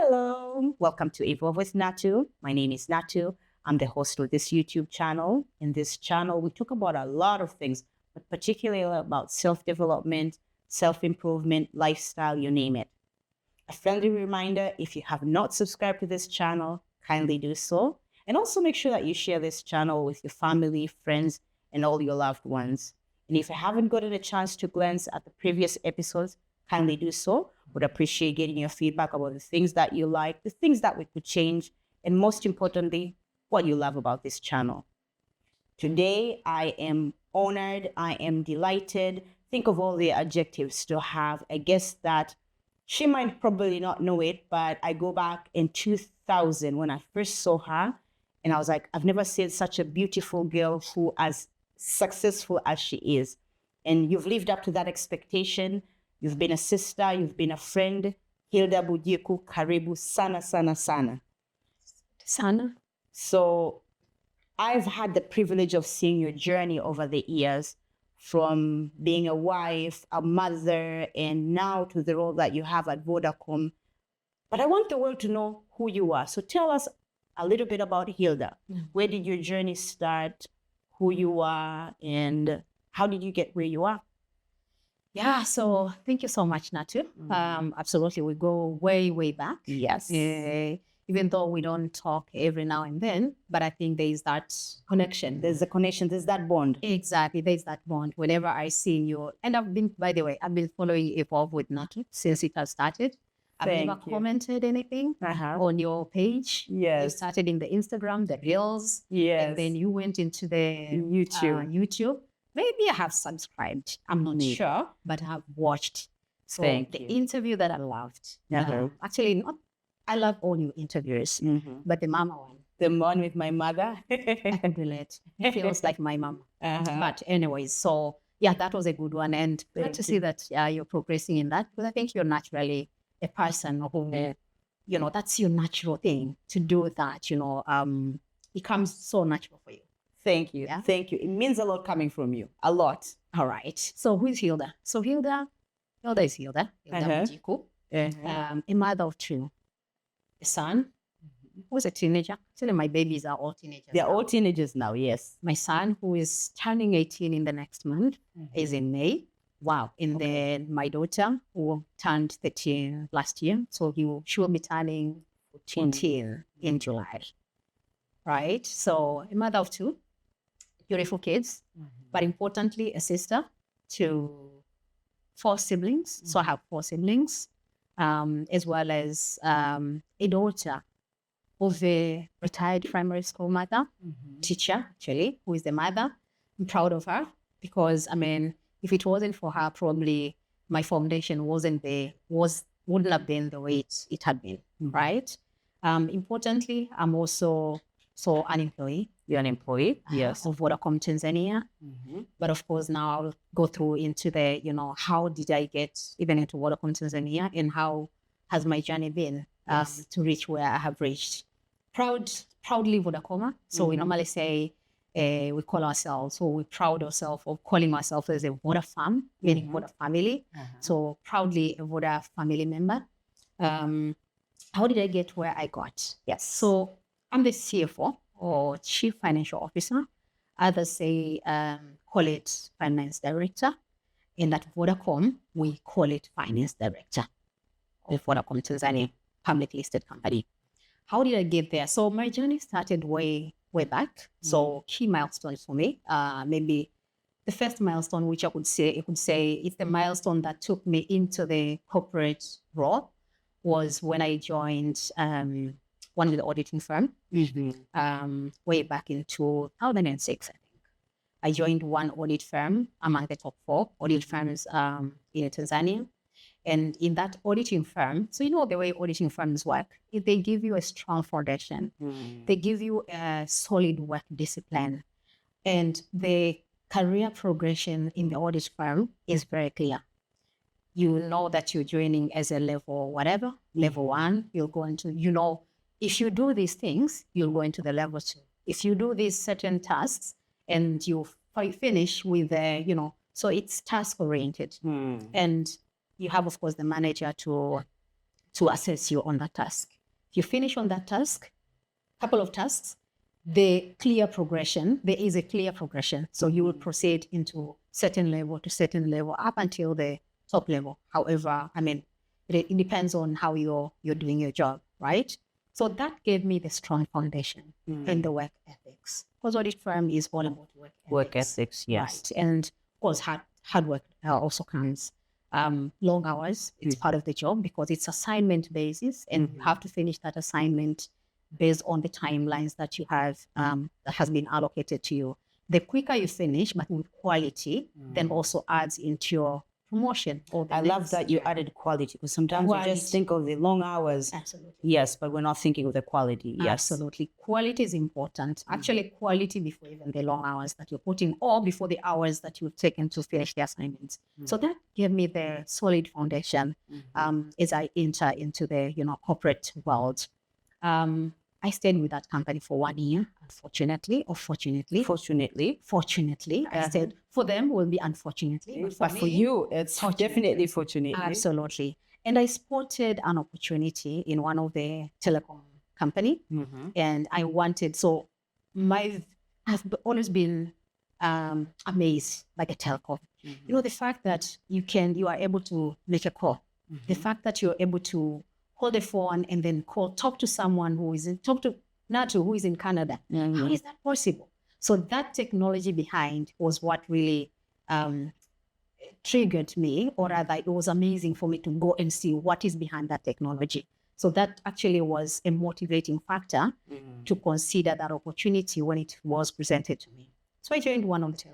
Hello, welcome to Evolve with Natu. My name is Natu. I'm the host of this YouTube channel. In this channel, we talk about a lot of things, but particularly about self-development, self-improvement, lifestyle, you name it. A friendly reminder, if you have not subscribed to this channel, kindly do so. And also make sure that you share this channel with your family, friends, and all your loved ones. And if you haven't gotten a chance to glance at the previous episodes, kindly do so. Would appreciate getting your feedback about the things that you like, the things that we could change, and most importantly, what you love about this channel. Today, I am honored, I am delighted. Think of all the adjectives to have a guest that she might probably not know it, but I go back in 2000 when I first saw her, and I was like, I've never seen such a beautiful girl who as successful as she is. And you've lived up to that expectation. You've been a sister, you've been a friend. Hilda Bujiku, karibu sana, sana, sana. Sana. So I've had the privilege of seeing your journey over the years, from being a wife, a mother, and now to the role that you have at Vodacom. But I want the world to know who you are. So tell us a little bit about Hilda. Where did your journey start, who you are, and how did you get where you are? Yeah, so thank you so much, Natu. Absolutely, we go way, way back. Yes. Even though we don't talk every now and then, but I think there is that connection. There's a connection, there's that bond. Exactly, there's that bond. Whenever I see you, and by the way, I've been following Evolve with Natu since it has started. I've never commented anything on your page. Yes. You started in the Instagram, the Reels. Yes. And then you went into the YouTube. Maybe I have subscribed. I'm not sure, but I've watched. So the interview that I loved. Actually, not. I love all your interviews, but the mama one. The one with my mother. I can relate. It feels like my mama. But anyways, so yeah, that was a good one. And glad to see that you're progressing in that. Because I think you're naturally a person who, that's your natural thing to do that, it comes so natural for you. Thank you. Yeah? Thank you. It means a lot coming from you. A lot. All right. So who is Hilda? So Hilda is Hilda. Hilda Bujiku. A mother of two. A son who is a teenager. Actually, my babies are all teenagers. They're all teenagers now, yes. My son, who is turning 18 in the next month, is in May. Wow. And then my daughter, who turned 13 last year. So she will be turning 14 in July. Right? So a mother of two. Beautiful kids, but importantly, a sister to 4 siblings. So I have 4 siblings, as well as a daughter of a retired primary school mother, teacher, actually, who is the mother. I'm proud of her because, if it wasn't for her, probably my foundation wouldn't have been the way it had been, right? Importantly, I'm also an employee. You're an employee, yes, of Vodacom Tanzania. But of course, now I'll go through into the, how did I get even into Vodacom Tanzania and how has my journey been to reach where I have reached. Proudly Vodacom. So we normally say, we call ourselves, so we're proud ourselves of calling ourselves as a Voda fam, meaning Voda family. So proudly a Voda family member. How did I get where I got? Yes. So I'm the CFO or Chief Financial Officer. Others say call it Finance Director. And at Vodacom, we call it Finance Director of Vodacom Tanzania, public listed company. How did I get there? So my journey started way back. So key milestones for me. Maybe the first milestone, which I could say it's the milestone that took me into the corporate role, was when I joined one of the auditing firm way back in 2006, I think. I joined one audit firm among the top 4 audit firms in Tanzania. And in that auditing firm, so the way auditing firms work, they give you a strong foundation. They give you a solid work discipline. And the career progression in the audit firm is very clear. You know that you're joining as a level 1, you'll go into, if you do these things, you'll go into the level 2. If you do these certain tasks and you finish with so it's task oriented. And you have, of course, the manager to to assess you on that task. If you finish on that task, couple of tasks, there is a clear progression. So you will proceed into certain level to certain level up until the top level. However, I mean, it depends on how you're doing your job, right? So that gave me the strong foundation in the work ethics. Because audit firm is all about Work ethics, yes. Right. And of course, hard work also comes. Long hours, it's part of the job because it's assignment basis, and you have to finish that assignment based on the timelines that you have that has been allocated to you. The quicker you finish, but with quality, then also adds into your promotion. I love that you added quality, because sometimes we just think of the long hours. Absolutely. Yes, but we're not thinking of the quality. Yes. Absolutely. Quality is important. Actually, quality before even the long hours that you're putting, or before the hours that you've taken to finish the assignments. So that gave me the solid foundation as I enter into the corporate world. I stayed with that company for 1 year, unfortunately, or fortunately. Fortunately. I stayed. For them, will be unfortunately. But for you, it's definitely fortunately. Absolutely. And I spotted an opportunity in one of the telecom company, and I wanted, so I've always been amazed by the telecom. The fact that you are able to make a call, the fact that you're able to hold the phone and then talk to someone who is in Canada. How is that possible? So that technology behind was what really triggered me, or rather it was amazing for me to go and see what is behind that technology. So that actually was a motivating factor to consider that opportunity when it was presented to me. So I joined one of the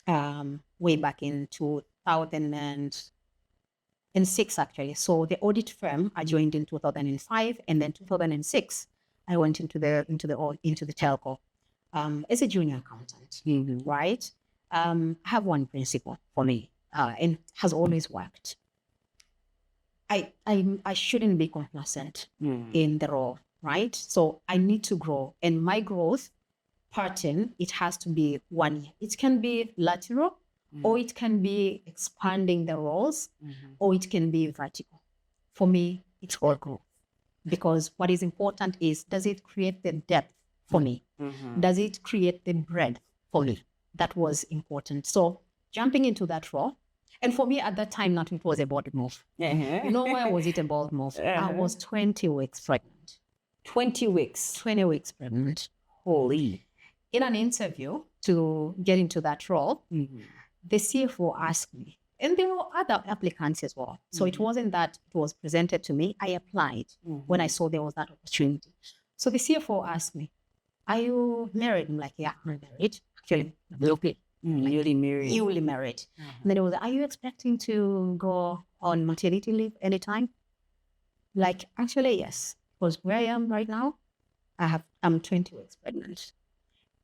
telecom way back in 2006 actually. So the audit firm I joined in 2005, and then 2006 I went into the telco as a junior accountant. Right? I have one principle for me, and has always worked. I shouldn't be complacent in the role, right? So I need to grow, and my growth pattern, it has to be 1 year. It can be lateral, or it can be expanding the roles, or it can be vertical. For me, it's all growth, because what is important is, does it create the depth for me? Does it create the breadth for me? That was important. So jumping into that role, and for me at that time, it was a bold move. Why was it a bold move? I was 20 weeks pregnant. 20 weeks? 20 weeks pregnant. Holy. In an interview to get into that role, the CFO asked me, and there were other applicants as well. So it wasn't that it was presented to me. I applied when I saw there was that opportunity. So the CFO asked me, "Are you married?" I'm like, "Yeah, I'm married." Actually, Newly married. And then it was, "Are you expecting to go on maternity leave anytime?" Like, actually, yes. Because where I am right now, I'm 20 weeks pregnant.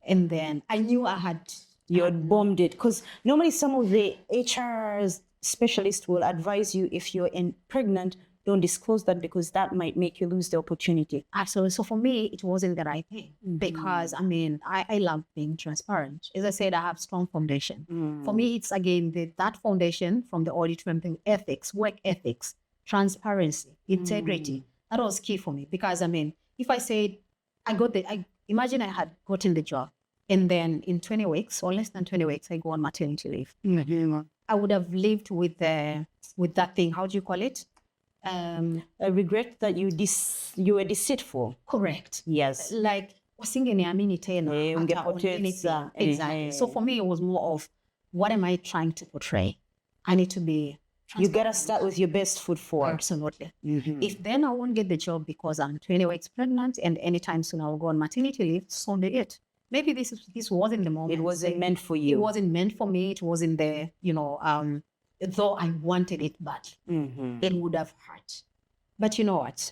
And then I knew I had... You had bombed it. Because normally some of the HR specialists will advise you, if you're pregnant, don't disclose that, because that might make you lose the opportunity. Absolutely. So for me, it wasn't the right thing, because I love being transparent. As I said, I have strong foundation. For me, it's again that foundation from the audit firm thing: ethics, work ethics, transparency, integrity. That was key for me, because if I said imagine I had gotten the job, and then in 20 weeks or less than 20 weeks, I go on maternity leave. I would have lived with that thing. How do you call it? I regret that you were deceitful. Correct. Yes. Like, exactly. So for me, it was more of, what am I trying to portray? I need to be... You got to start with your best foot forward. Absolutely. If then I won't get the job because I'm 20 weeks pregnant, and anytime soon I'll go on maternity leave, so be it. Maybe this wasn't the moment. It wasn't meant for you. It wasn't meant for me. It wasn't there, though I wanted it badly. It would have hurt. But you know what?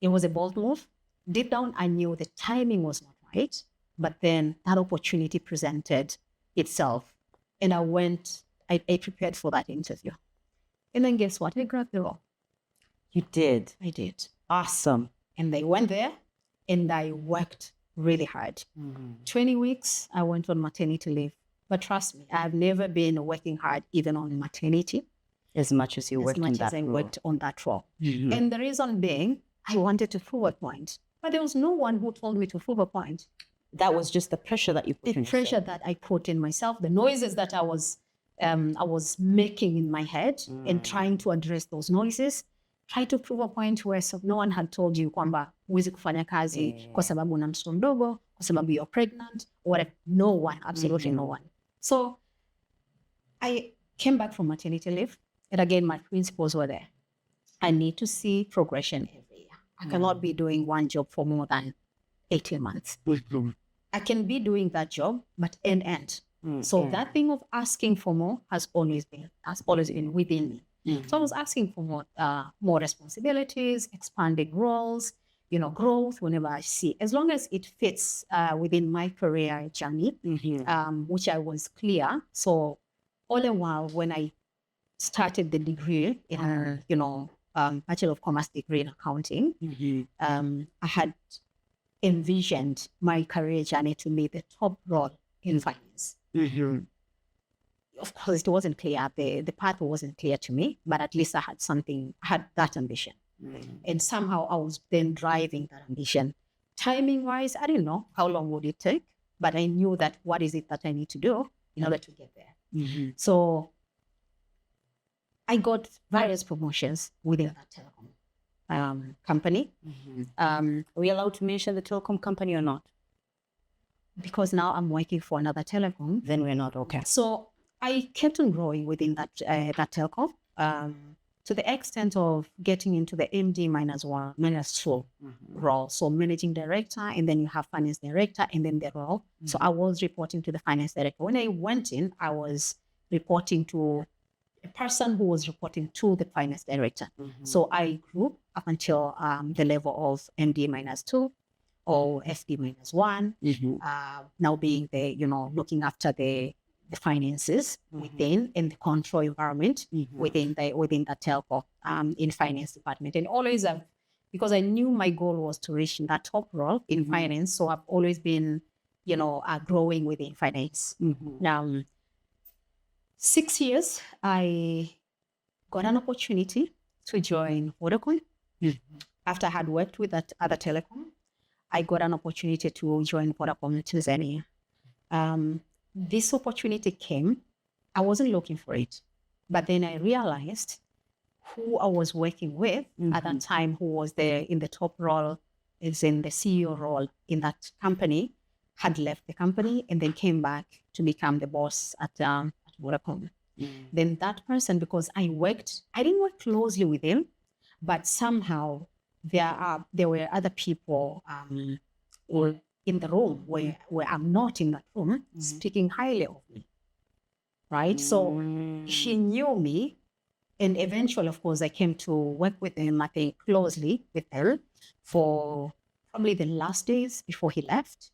It was a bold move. Deep down, I knew the timing was not right. But then that opportunity presented itself. And I prepared for that interview. And then guess what? I grabbed the role. You did? I did. Awesome. And I went there, and I worked really hard. 20 weeks, I went on maternity leave. But trust me, I've never been working hard even on maternity. as much as you as worked much in as that I role. worked on that role. Mhm. And the reason being, I wanted to prove a point. But there was no one who told me to prove a point. That was just the pressure that you put The on pressure yourself. that I put in myself, the noises that I was making in my head, and trying to address those noises, try to prove a point where no one had told you kwamba huwezi kufanya kazi kwa sababu una mtoto mdogo, kwa sababu you're pregnant, or whatever. No one, absolutely no one. So I came back from maternity leave, and again, my principles were there. I need to see progression every year. I cannot be doing one job for more than 18 months. I can be doing that job, but end. So that thing of asking for more has always been within me. So I was asking for more responsibilities, expanding roles, growth whenever I see, as long as it fits within my career journey, which I was clear. So all the while when I started the degree in, Bachelor of Commerce degree in accounting, I had envisioned my career journey to be the top role in finance. Of course, it wasn't clear. The path wasn't clear to me, but at least I had that ambition. And somehow I was then driving that ambition. Timing wise, I didn't know how long would it take, but I knew that what is it that I need to do in order to get there. So I got various promotions within that telecom company. Are we allowed to mention the telecom company or not? Because now I'm working for another telecom. Then we're not okay. So I kept on growing within that telecom to the extent of getting into the MD -1, -2 role. So managing director, and then you have finance director, and then the role. So I was reporting to the finance director. When I went in, I was reporting to a person who was reporting to the finance director. So I grew up until the level of MD -2 or FD -1, now being the, looking after the finances within, and the control environment within the telco in finance department. And always because I knew my goal was to reach that top role in finance, so I've always been, growing within finance. Now, 6 years, I got an opportunity to join Vodacom. After I had worked with that other telecom, I got an opportunity to join Vodacom in Tanzania. This opportunity came. I wasn't looking for it, but then I realized who I was working with at that time, who was there in the top role, is in the CEO role in that company, had left the company and then came back to become the boss at Vodacom. Then that person, because I didn't work closely with him, but somehow there were other people in the room where I'm not in that room speaking highly of me, right? So he knew me, and eventually, of course, I came to work with him, I think, closely with him for probably the last days before he left.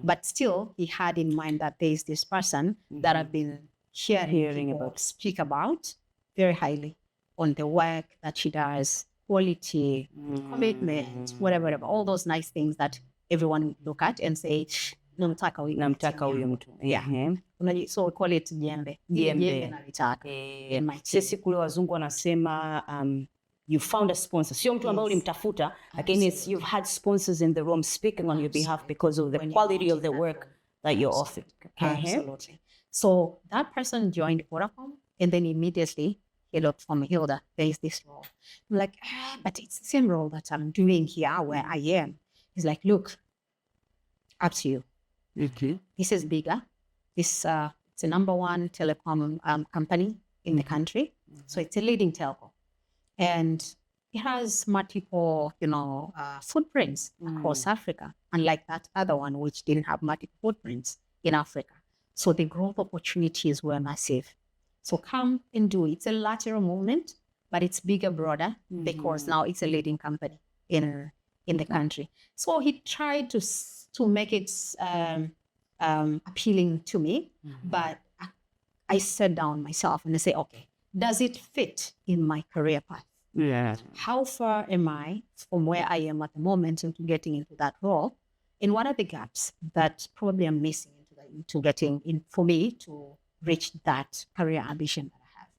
But still, he had in mind that there's this person that I've been hearing about, speak about very highly on the work that she does, quality, commitment, whatever, all those nice things that everyone would look at and say, namtaka huyu mtu. Yeah. So we call it jembe. Jembe nalitaka. Sisi kule wazungu wanasema you found a sponsor. Sio mtu ambaye ulimtafuta, lakini you've had sponsors in the room speaking on your behalf because of the quality of the work that you're offering. Absolutely. So that person joined Vodacom, and then immediately he looked for me, Hilda, there is this role. I'm like, but it's the same role that I'm doing here where I am. He's like, look, up to you. This is bigger. It's the #1 telecom company in the country. So it's a leading telco. And it has multiple, footprints across Africa, unlike that other one, which didn't have multiple footprints in Africa. So the growth opportunities were massive. So come and do it. It's a lateral movement, but it's bigger, broader, because now it's a leading company in the country. So he tried to make it appealing to me, but I sat down myself and I say, okay, does it fit in my career path? Yeah. How far am I from where I am at the moment into getting into that role? And what are the gaps that probably I'm missing into getting in for me to reach that career ambition that I have?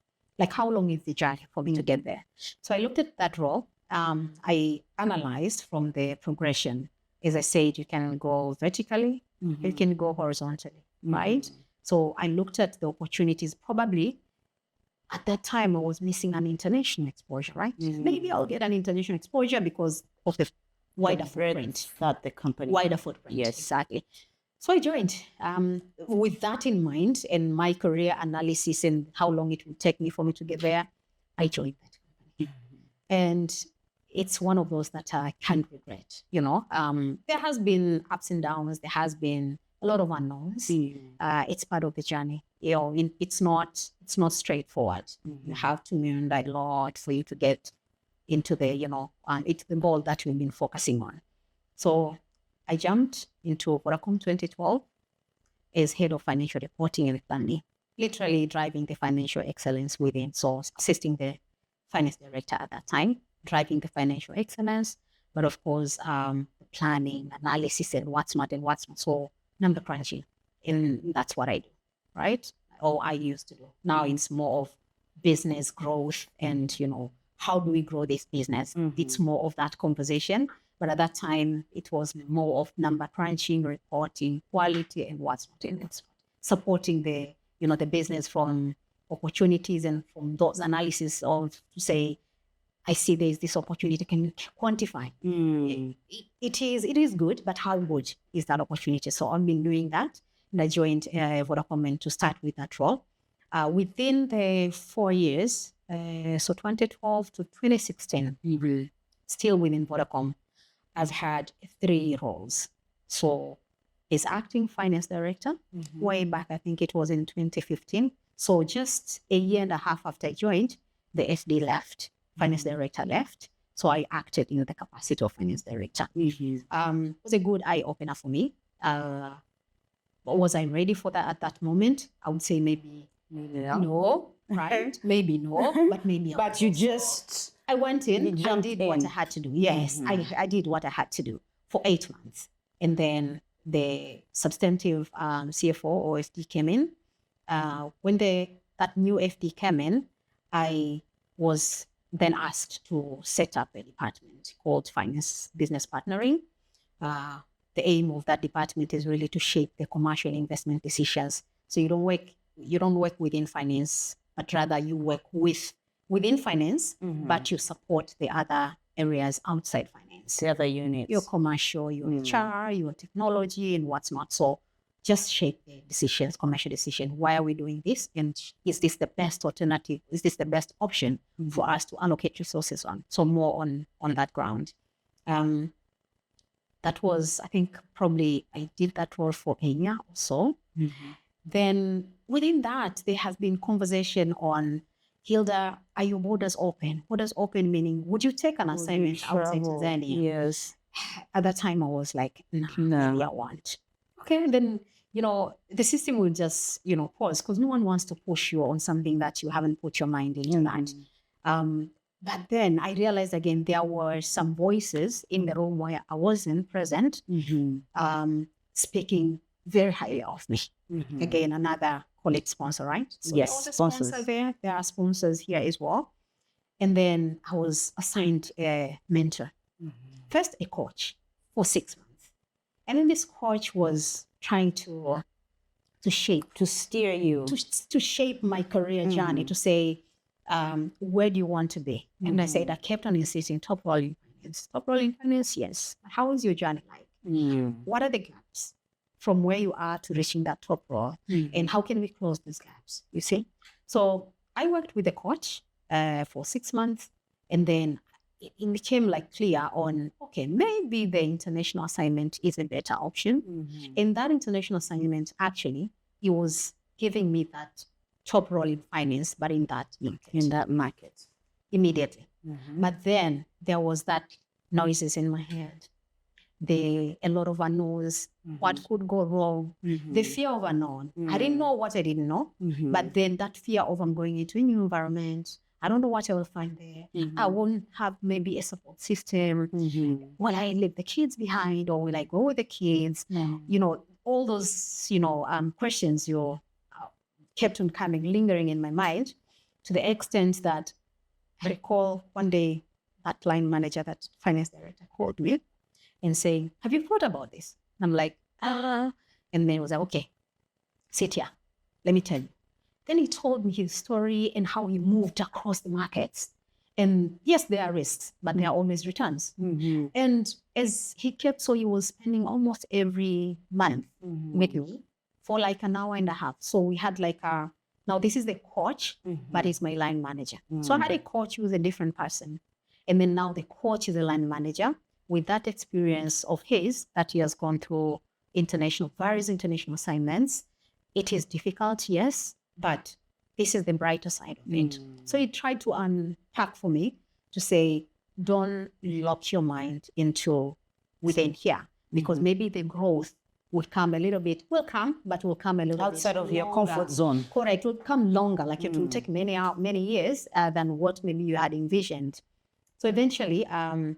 Like, how long is the journey for me to get there? So I looked at that role. I analyzed from the progression. As I said, you can go vertically, you can go horizontally, right? So I looked at the opportunities. Probably at that time, I was missing an international exposure, right? Maybe I'll get an international exposure because of the wider footprint. That the company. Wider footprint, Yes. exactly. So I joined with that in mind and my career analysis and how long it would take me for me to get there. I joined that company. And it's one of those that I can't regret, you know. There has been ups and downs. There has been a lot of unknowns. It's part of the journey. You know, it's not straightforward. You have to learn a lot for you to get into the, you know, it's the goal that we've been focusing on. So I jumped into Vodacom 2012 as head of financial reporting and planning, literally driving the financial excellence within. So assisting the finance director at that time, driving the financial excellence, but of course, the planning, analysis, and what's not and what's not. So number crunching, and that's what I do, right? Or I used to do. Now it's more of business growth and, you know, how do we grow this business? It's more of that conversation. But at that time, it was more of number crunching, reporting, quality, and what's not in it. Supporting the, you know, the business from opportunities and from those analysis of to say, I see there's this opportunity. Can you quantify? It is good, but how good is that opportunity? So I've been doing that. And I joined Vodacom and to start with that role. Within the 4 years, so 2012 to 2016, still within Vodacom, I've had 3 roles. So as acting finance director, way back, I think it was in 2015. So just a year and a half after I joined, the FD left, finance director left. So I acted in the capacity of finance director. It was a good eye opener for me. Was I ready for that at that moment? I would say maybe no, right? Maybe no, but maybe. But you just... I went in, I did what in. I had to do. Yes, I did what I had to do for 8 months. And then the substantive CFO or FD came in. When that new FD came in, I was then asked to set up a department called Finance Business Partnering. The aim of that department is really to shape the commercial investment decisions. So you don't work within finance, but rather you work within finance, but you support the other areas outside finance. The other units. Your commercial, your HR, your technology, and what's not. So just shape the decisions, commercial decision. Why are we doing this? And is this the best alternative? Is this the best option for us to allocate resources on? So more on that ground. That was, I think, probably I did that role for a year or so. Then within that, there has been conversation on, Hilda, are your borders open? Borders open meaning, would you take an assignment outside Tanzania? Yes. At that time, I was like, no, I want. Okay, and then, you know, the system will just, you know, pause because no one wants to push you on something that you haven't put your mind into that. But then I realized again, there were some voices in the room where I wasn't present, speaking very highly of me. Again, another colleague sponsor, right? So yes, there was a sponsors. sponsor there. There are sponsors here as well. And then I was assigned a mentor. First, a coach for 6 months. And then this coach was trying to shape, To steer you. to shape my career journey, to say, where do you want to be? And I said, I kept on insisting, top role in finance. Top role in finance, yes. How is your journey like? What are the gaps from where you are to reaching that top role? And how can we close these gaps? You see? So I worked with the coach for 6 months. And then it became like clear on, okay, maybe the international assignment is a better option. And that international assignment, actually, it was giving me that top role in finance, but in that market. Immediately. But then there was that noises in my head. A lot of unknowns, what could go wrong, the fear of unknown. I didn't know what I didn't know, but then that fear of I'm going into a new environment. I don't know what I will find there. I won't have maybe a support system. Will I leave the kids behind or will I go with the kids? You know, all those, questions kept on coming, lingering in my mind. to the extent that I recall one day that line manager, that finance director called me and saying, have you thought about this? And I'm like, and then he was like, okay, sit here. Let me tell you. Then he told me his story and how he moved across the markets. And yes, there are risks, but there are always returns. And as he kept, so he was spending almost every month with me for like an hour and a half. So we had like now this is the coach, but he's my line manager. So I had a coach who was a different person. And then now the coach is a line manager with that experience of his that he has gone through various international assignments. It is difficult, yes, but this is the brighter side of it. So he tried to unpack for me to say, don't lock your mind into within here, because maybe the growth will come a little bit, will come a little outside bit of your longer. comfort zone. Correct, it will come longer, like it will take many years than what maybe you had envisioned. So eventually, the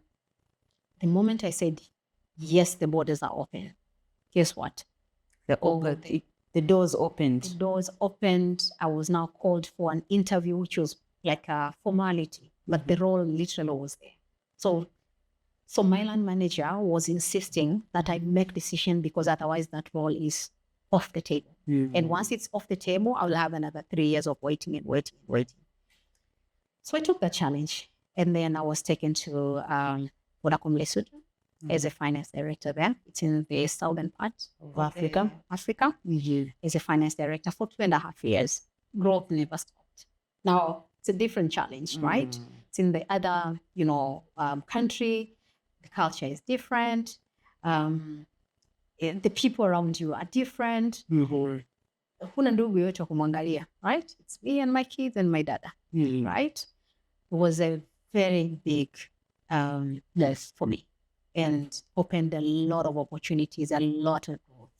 moment I said, yes, the borders are open, guess what? The doors opened. The doors opened. I was now called for an interview, which was like a formality, but the role literally was there. So my land manager was insisting that I make decision, because otherwise that role is off the table. And once it's off the table, I'll have another 3 years of waiting. So I took that challenge, and then I was taken to Vodacom Lesotho as a finance director there. It's in the southern part of Africa. As a finance director for 2.5 years. Growth never stopped. Now, it's a different challenge, right? It's in the other, country. The culture is different. The people around you are different. Huna ndugu yote kumwangalia, right? It's me and my kids and my dada, right? It was a very big loss for me, and opened a lot of opportunities, a lot of growth.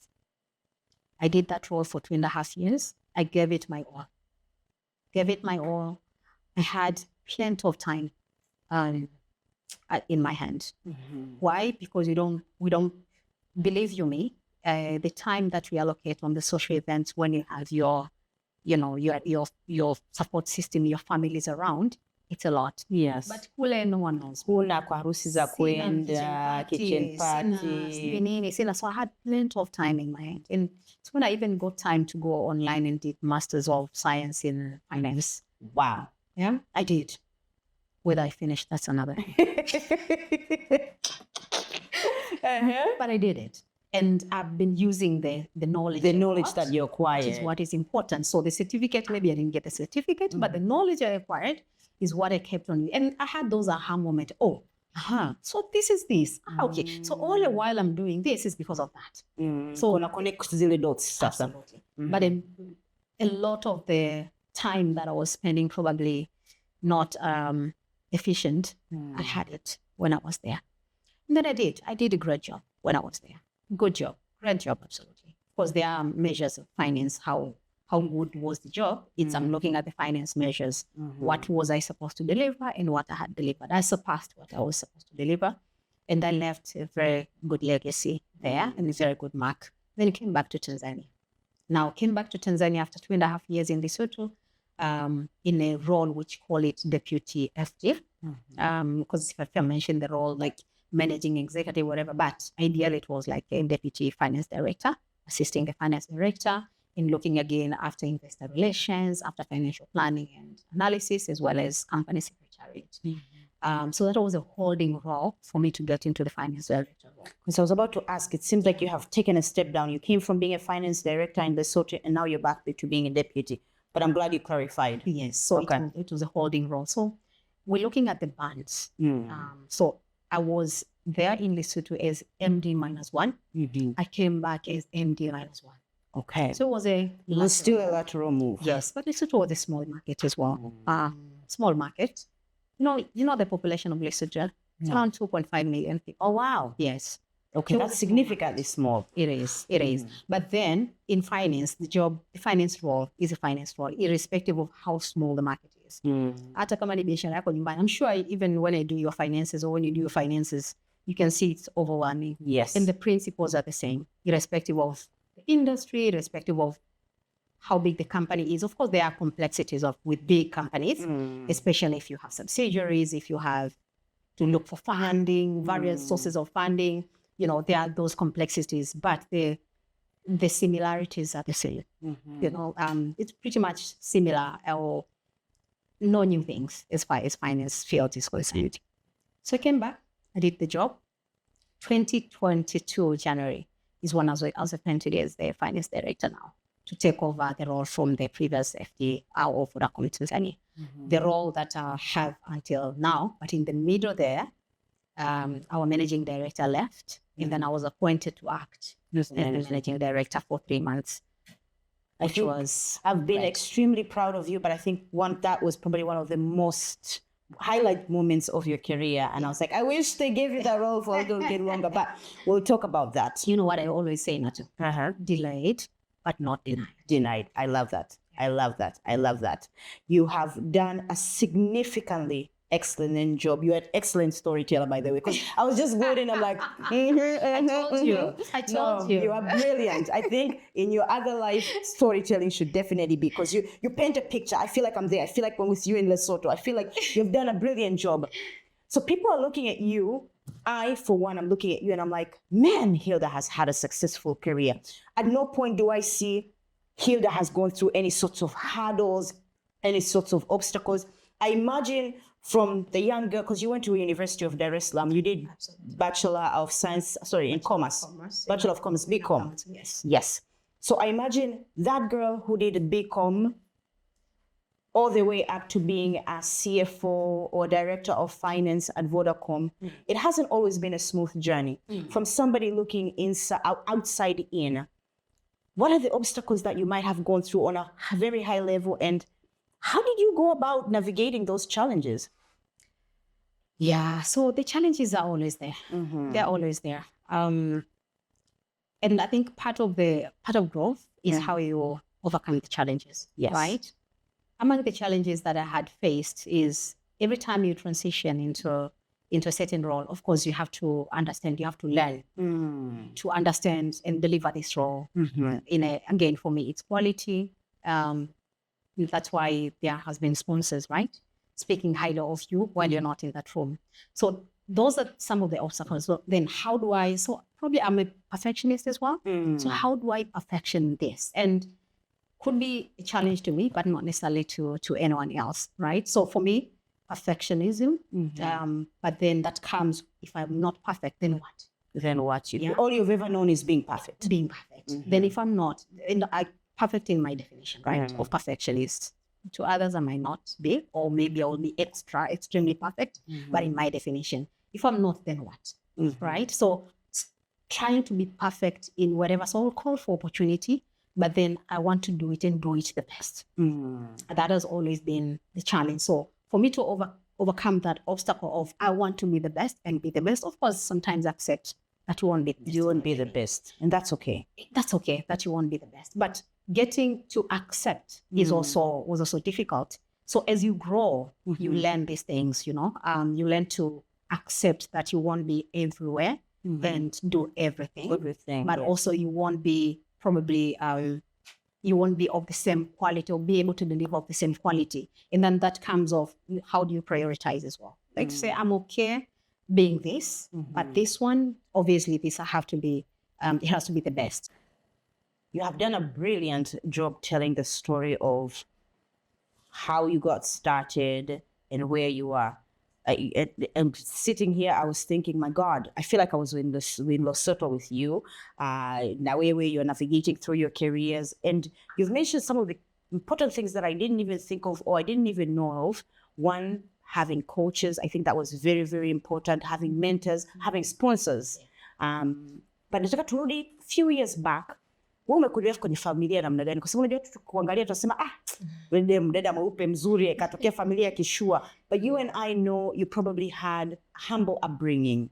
I did that role for 2.5 years. I gave it my all. I had plenty of time in my hand. Why? Because we don't believe you me. The time that we allocate on the social events when you have your support system, your families around, it's a lot. Yes. But kule no one knows. Kuna kwa harusi za kwenda, kitchen party. So I had plenty of time in my hand. And it's when I even got time to go online and did Masters of Science in Finance. Wow. Yeah, I did. Whether I finished, that's another thing. But I did it. And I've been using the knowledge. The knowledge that you acquired. Which is what is important. So the certificate, maybe I didn't get the certificate, but the knowledge I acquired is what I kept on. And I had those aha moments. So this is this. Okay. So all the while I'm doing this is because of that. So na connect zile dots. Absolutely. But a lot of the time that I was spending probably not efficient, I had it when I was there. And then I did a great job when I was there. Good job, great job, absolutely. Because there are measures of finance, how good was the job. I'm looking at the finance measures. What was I supposed to deliver and what I had delivered. I surpassed what I was supposed to deliver. And I left a very good legacy there and a very good mark. Then I came back to Tanzania. After 2.5 years in Lesotho, in a role which call it deputy FD. Because if I mentioned the role, like managing executive, whatever, but ideally it was like a deputy finance director, assisting the finance director in looking again after investor relations, after financial planning and analysis, as well as company secretariat. So that was a holding role for me to get into the finance director role. Because I was about to ask, it seems like you have taken a step down. You came from being a finance director in Lesotho, and now you're back to being a deputy. But I'm glad you clarified. Yes, so okay. It was a holding role. So we're looking at the bands. So I was there in Lesotho as MD -1. I came back as MD -1. Okay. So it was still a lateral move. Yes, but Lesotho was a small market as well. Small market. You know the population of Lesotho? It's around 2.5 million people. Oh, wow. Yes. Okay, that's significantly small. It is. But then in finance, the finance role is a finance role, irrespective of how small the market is. Hata kama ni biashara yako nyumbani, I'm sure even when I do your finances or when you do your finances, you can see it's overwhelming. Yes. And the principles are the same, irrespective of the industry, irrespective of how big the company is. Of course, there are complexities with big companies, especially if you have subsidiaries, if you have to look for funding, various sources of funding, there are those complexities, but the similarities are the same. It's pretty much similar, or no new things as far as finance field is concerned. So I came back, I did the job. 2022 January is when I was appointed as the finance director now, to take over the role from the previous FD of Vodacom Tanzania. The role that I have until now, but in the middle there, our managing director left, and then I was appointed to act as the managing director for 3 months. I've been extremely proud of you, but I think that was probably one of the most highlight moments of your career. And I was like, I wish they gave you that role for a little bit longer, but we'll talk about that. You know what I always say, Natu? Delayed, but not denied. Denied. I love that. I love that. I love that. You have done a significantly excellent job. You're an excellent storyteller, by the way, because I was just waiting. I'm like, I told you. You are brilliant. I think in your other life, storytelling should definitely be, because you paint a picture. I feel like I'm there. I feel like when with you in Lesotho, I feel like you've done a brilliant job. So people are looking at you. I, for one, I'm looking at you and I'm like, man, Hilda has had a successful career. At no point do I see Hilda has gone through any sorts of hurdles, any sorts of obstacles. I imagine from the young girl, because you went to University of Dar es Salaam, you did Bachelor of Science, in Commerce. Bachelor of Commerce, BCom. Yes. So I imagine that girl who did a BCom all the way up to being a CFO or director of finance at Vodacom. It hasn't always been a smooth journey. From somebody looking outside in, what are the obstacles that you might have gone through on a very high level, and how did you go about navigating those challenges? Yeah, so the challenges are always there. They're always there. And I think part of growth is how you overcome the challenges, right? Among the challenges that I had faced is every time you transition into a certain role, of course, you have to understand, you have to learn to understand and deliver this role. Again, for me, it's quality. That's why there has been sponsors, right? Speaking highly of you while you're not in that room. So those are some of the obstacles. So then probably I'm a perfectionist as well. So how do I perfection this? And could be a challenge to me, but not necessarily to anyone else, right? So for me, perfectionism, but then that comes, if I'm not perfect, then what? Then what? All you've ever known is being perfect. Being perfect. Then if I'm not, perfect in my definition, right, of perfectionist. To others, I might not be, or maybe I'll be extremely perfect, but in my definition, if I'm not, then what, right? So trying to be perfect in whatever, so I'll call for opportunity, but then I want to do it and do it the best. That has always been the challenge. So for me to overcome that obstacle of I want to be the best and be the best, of course, sometimes accept that you won't be the best. You won't be the best, and that's okay. That's okay that you won't be the best, but getting to accept was also difficult. So as you grow, you learn these things, you learn to accept that you won't be everywhere and do everything. But also you won't be probably, you won't be of the same quality or be able to deliver of the same quality. And then that comes of how do you prioritize as well? Like to say, I'm okay being this, but this one, obviously this I have to be, it has to be the best. You have done a brilliant job telling the story of how you got started and where you are. And sitting here, I was thinking, my God, I feel like I was in Lesotho with you, now where you're navigating through your careers. And you've mentioned some of the important things that I didn't even think of or I didn't even know of. One, having coaches. I think that was very, very important. Having mentors, having sponsors. But nataka turudi a few years back. Wewe umekulia kwenye familia namna gani? Kwa sababu unajua kuangalia tunasema wewe mdada mweupe mzuri katokea familia ya kishua. But you and I know you probably had humble upbringing.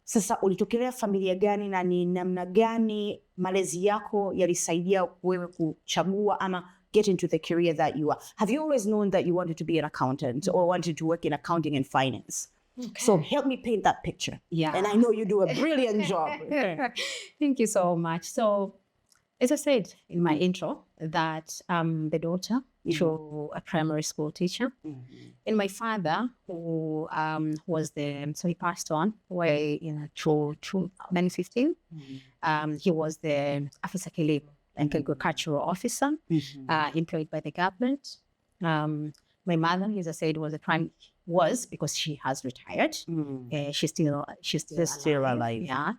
Sasa ulitokelea familia gani na ni namna gani malezi yako yalisaidia wewe kuchagua ama get into the career that you are? Have you always known that you wanted to be an accountant or wanted to work in accounting and finance? Okay. So help me paint that picture. Yeah. And I know you do a brilliant job. Thank you so much. So as I said in my intro, that I'm the daughter to a primary school teacher. And my father, who was he passed on way through 2015. He was the Afisa Kilimo, like agricultural officer, employed by the government. My mother, as I said, was because she has retired. She's still alive. Yeah.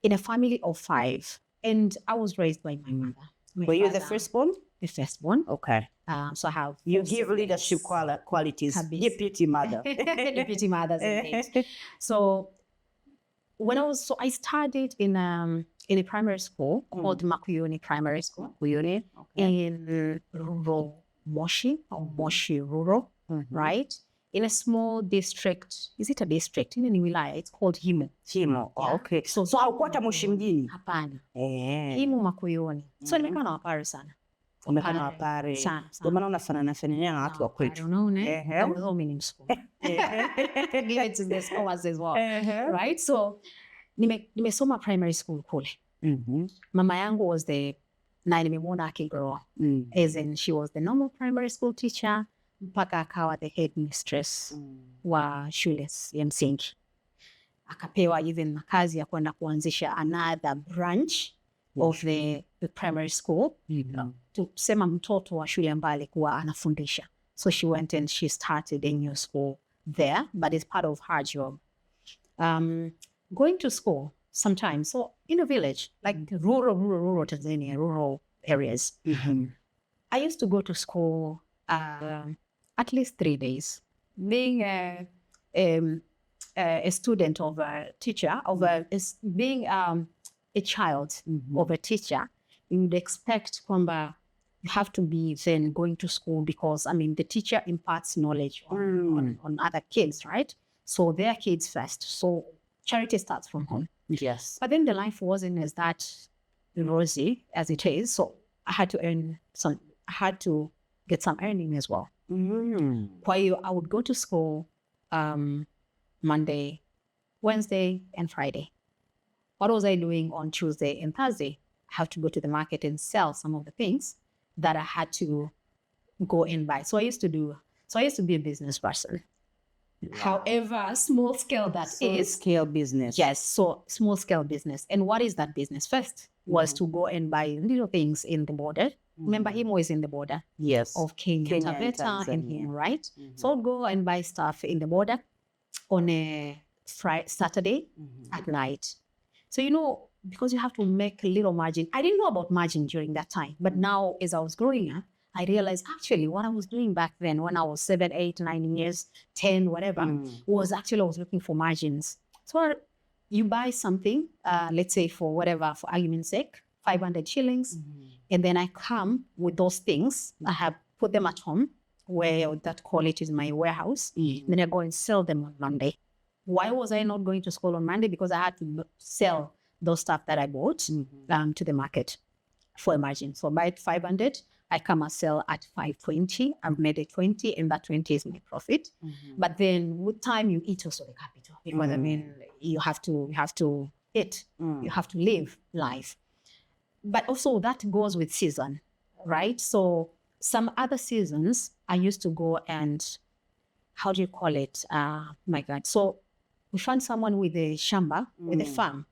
In a family of 5, and I was raised by my mother. Were you the firstborn? The firstborn. Okay. So I have You give leadership qualities. Deputy mother. Deputy mothers, indeed. So I studied in a primary school called Makuyuni Primary School. Makuyuni. In rural Moshi rural, right? In a small district. Is it a district? In wilaya, it's called Himo. Himo. Oh, okay. So haukuata Moshi mjini? Hapana. Himo Makuyuni. So nimekaa na wapare sana. Umekaa na wapare. Sana. Ndio maana unafanana na watu wa kwetu. Unaona? I was home in school. Glad to this hours as well. Right? So nimesoma primary school kule. Mama yangu was na nimemwona akigrow. As in she was the normal primary school teacher mpaka akawa the headmistress wa shule ya msingi. Akapewa even kazi ya kwenda kuanzisha another branch of the primary school. Tusema mtoto wa shule ambaye alikuwa anafundisha. So she went and she started a new school there, but it's part of her job. Going to school sometimes, so in a village, like rural Tanzania, rural areas, I used to go to school at least 3 days. Being a student of a teacher, being a child of a teacher, you would expect kwamba you have to be then going to school because, the teacher imparts knowledge on other kids, right? So their kids first. So charity starts from home. Yes. But then the life wasn't as that rosy as it is. So I had to get some earning as well. Kwa hiyo, I would go to school Monday, Wednesday, and Friday. What was I doing on Tuesday and Thursday? I have to go to the market and sell some of the things that I had to go and buy. So I used to be a business person. Wow. However, small scale scale business. Yes, so small scale business. And what is that business? First was to go and buy little things in the border. Remember, Himo is in the border. Yes. Of Kenya Taveta, and here, right? So I'd go and buy stuff in the border on a Saturday at night. So, because you have to make a little margin. I didn't know about margin during that time. But now, as I was growing up, I realized actually what I was doing back then when I was 7, 8, 9 years, 10, whatever, I was looking for margins. So you buy something, let's say for argument's sake, 500 shillings. And then I come with those things. I have put them at home where that call it is my warehouse. Then I go and sell them on Monday. Why was I not going to school on Monday? Because I had to sell those stuff that I bought to the market for a margin. So buy it 500. I come and sell at 520. I've made it 20, and that 20 is my profit. But then with time, you eat also the capital because you have to eat, you have to live life. But also that goes with season, right? So some other seasons, I used to go and how do you call it? My God! So we found someone with a shamba, with a farm.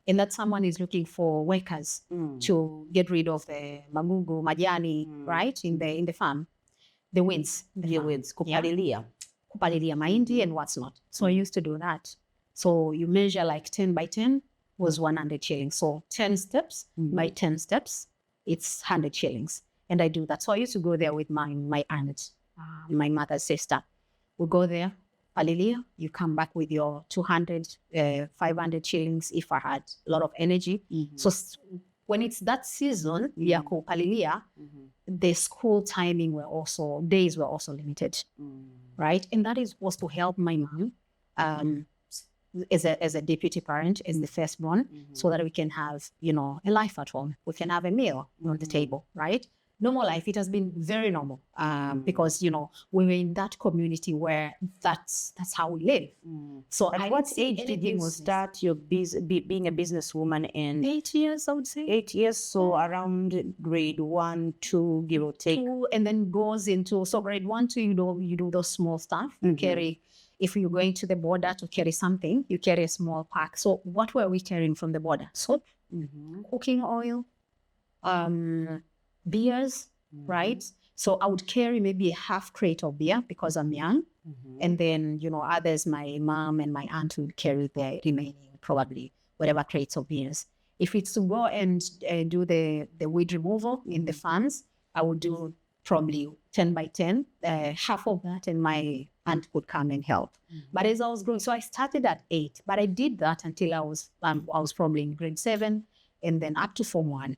And that someone is looking for workers to get rid of the magugu, majani, right, in the farm, the weeds. Kupalilia mahindi and what's not. So I used to do that. So you measure like 10 by 10 was 100 shillings. So 10 steps by 10 steps, it's 100 shillings. And I do that. So I used to go there with my aunt, my mother's sister. We go there. Palilia, you come back with your 200, 500 shillings if I had a lot of energy. So when it's that season, palilia, the school timing days were also limited, right? And that was to help my mom as a deputy parent, as the firstborn, so that we can have, a life at home. We can have a meal on the table, right? normal life, it has been very normal because, you know, we were in that community where that's how we live. So At I what didn't see age did anything you was start your being a businesswoman? In 8 years, I would say. 8 years, so around grade 1, 2, give or take. Two, and then goes into, so grade 1, 2, you do those small stuff. You carry, if you're going to the border to carry something, you carry a small pack. So what were we carrying from the border? Soap, cooking oil, beers, right? So I would carry maybe a half crate of beer because I'm young. And then, you know, others, my mom and my aunt would carry the remaining, probably whatever crates of beers. If it's to go and do the weed removal in the farms, I would do probably 10 by 10, half of that, and my aunt would come and help. But as I was growing, so I started at 8, but I did that until I was probably in grade 7, and then up to Form 1.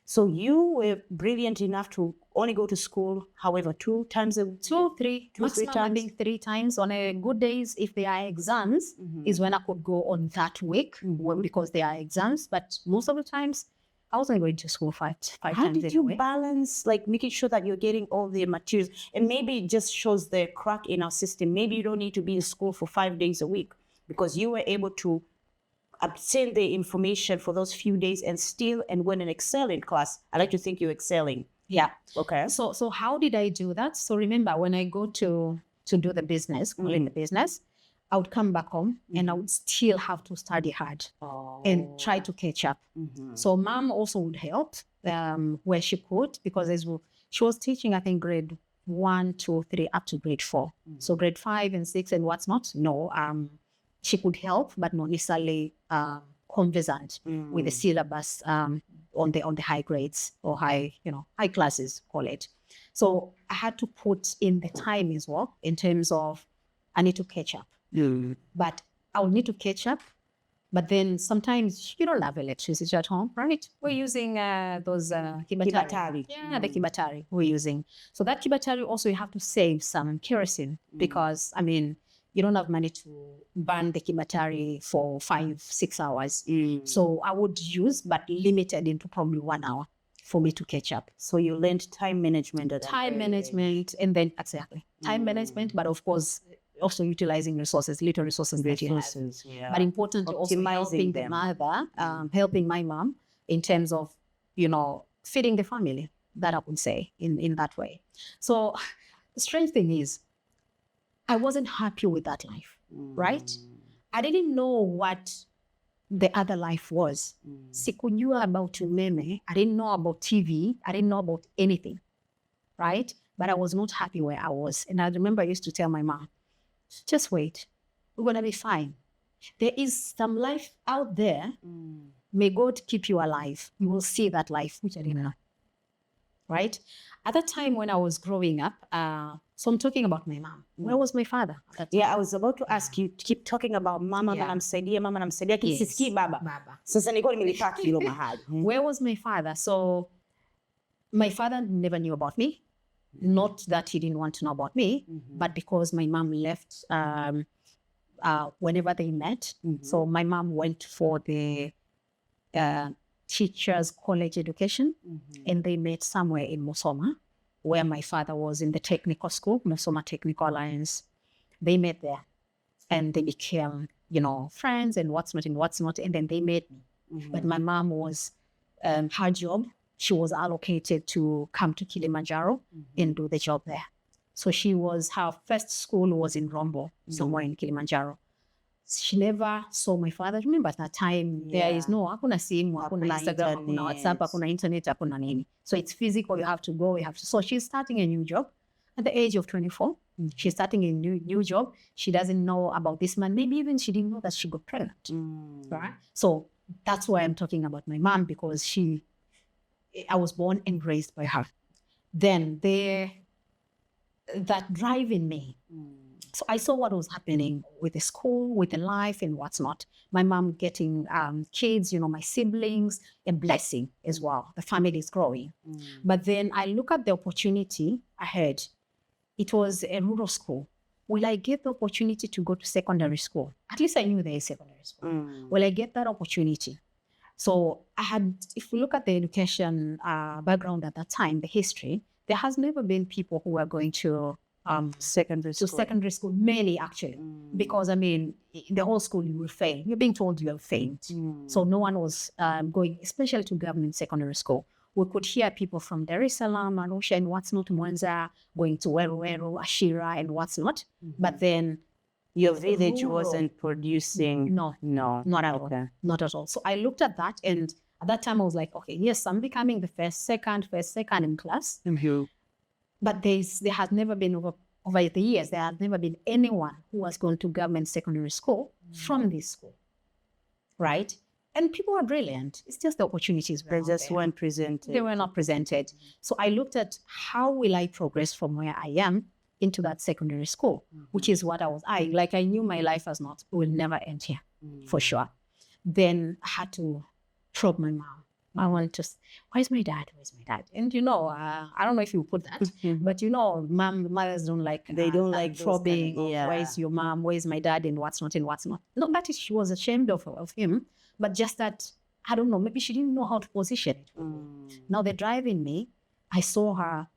So you were brilliant enough to only go to school, however, 2 times a 2, 3, maximum, 3 times? I think 3 times. On a good days, if there are exams, is when I could go on that week because there are exams. But most of the times, I wasn't going to school five How times did you anyway. balance, like, making sure that you're getting all the materials? And maybe it just shows the crack in our system. Maybe you don't need to be in school for 5 days a week because you were able to obtain the information for those few days and win and excel in class. I like to think you're excelling. Yeah. Okay. So how did I do that? So remember, when I go to do the business, calling the business, I would come back home and I would still have to study hard and try to catch up. So mom also would help where she could, because she was teaching, I think, grade 1, 2, 3 up to grade 4. So grade 5 and 6 and what's not, no. She could help, but not necessarily conversant with the syllabus on the high grades or high classes, call it. So I had to put in the time as well in terms of I need to catch up. But I will need to catch up. But then sometimes you don't have electricity at home, right? We're using those kibatari. Yeah, the kibatari we're using. So that kibatari also, you have to save some kerosene because, I mean, you don't have money to burn the kibatari for 5-6 hours. So I would use, but limited into probably 1 hour for me to catch up. So you learned time management. Time management, and then exactly time management, but of course also utilizing little resources that you have. Yeah. But importantly, also helping the mother, helping my mom in terms of, feeding the family, that I would say in that way. So the strange thing is, I wasn't happy with that life, right? I didn't know what the other life was. Sikujua about umeme. I didn't know about TV. I didn't know about anything, right? But I was not happy where I was. And I remember I used to tell my mom, just wait. We're going to be fine. There is some life out there. May God keep you alive. You will see that life, which I didn't know, right? At that time when I was growing up, so I'm talking about my mom. Where was my father at that time? Yeah, I was about to ask you, keep talking about mama namsaidia kisisikii baba. Sasa nilikuwa nimelipaki hilo mahali. Where was my father? So my father never knew about me. Not that he didn't want to know about me, but because my mom left whenever they met. So my mom went for the teachers college education, and they met somewhere in Musoma, where my father was in the technical school, Musoma Technical Alliance. They met there and they became, friends and what's not, and then they met me. But my mom was, her job, she was allocated to come to Kilimanjaro and do the job there. So her first school was in Rombo, somewhere in Kilimanjaro. She never saw my father. Remember at that time, there is no, hakuna simu, hakuna Instagram, hakuna WhatsApp, hakuna internet, hakuna nini. So it's physical, you have to go, So she's starting a new job at the age of 24. She's starting a new job. She doesn't know about this man. Maybe even she didn't know that she got pregnant. Right? So that's why I'm talking about my mom, because I was born and raised by her. Then that drive in me. So I saw what was happening with the school, with the life and what's not. My mom getting kids, my siblings, a blessing as well. The family is growing. But then I look at the opportunity ahead. It was a rural school. Will I get the opportunity to go to secondary school? At least I knew there is secondary school. Will I get that opportunity? So I had, if we look at the education background at that time, the history, there has never been people who are going to Secondary to school. secondary school, many actually, because I mean, in the whole school you will fail. You're being told you will fail. So no one was going, especially to government secondary school. We could hear people from Dar es Salaam, Arusha, and what's not, Mwanza, going to Weruweru, Ashira, and what's not. But then Your village rural- wasn't producing. no, No. not at Okay. all. Not at all. So I looked at that, and at that time I was like, okay, yes, I'm becoming the first, second in class. But there has never been over the years, there has never been anyone who has gone to government secondary school from this school, right? And people are brilliant. It's just the opportunities They were not just there. weren't presented. They were not presented. So I looked at how will I progress from where I am into that secondary school, which is what I was eyeing. Like I knew my life will never end here, for sure. Then I had to probe my mom. I wanted to, where's my dad? Where's my dad? And I don't know if you put that, but mothers don't like, They don't like those probing. kind of- yeah. Where's your mom? Where's my dad? And what's not and what's not. Not that she was ashamed of him, but just that, I don't know, maybe she didn't know how to position it. Now they're driving me. I saw her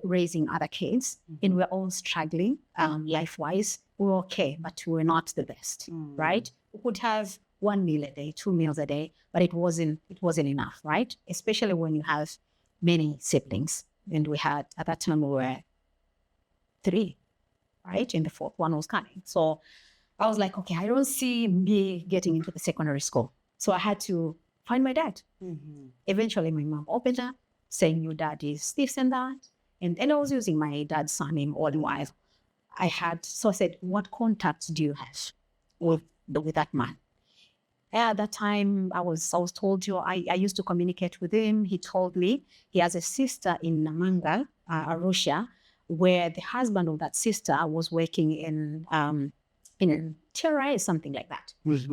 raising other kids, and we're all struggling life-wise. We were okay, but we were not the best, right? We could have 1 meal a day, 2 meals a day, but it wasn't enough, right? Especially when you have many siblings. And we had, at that time, we were 3, right? And the 4th one was coming. So I was like, okay, I don't see me getting into the secondary school. So I had to find my dad. Eventually, my mom opened up, saying, your dad is this and that. And I was using my dad's surname all the while. So I said, what contacts do you have with that man? At that time, I was told, I used to communicate with him. He told me he has a sister in Namanga, Arusha, where the husband of that sister was working in TRI, something like that. We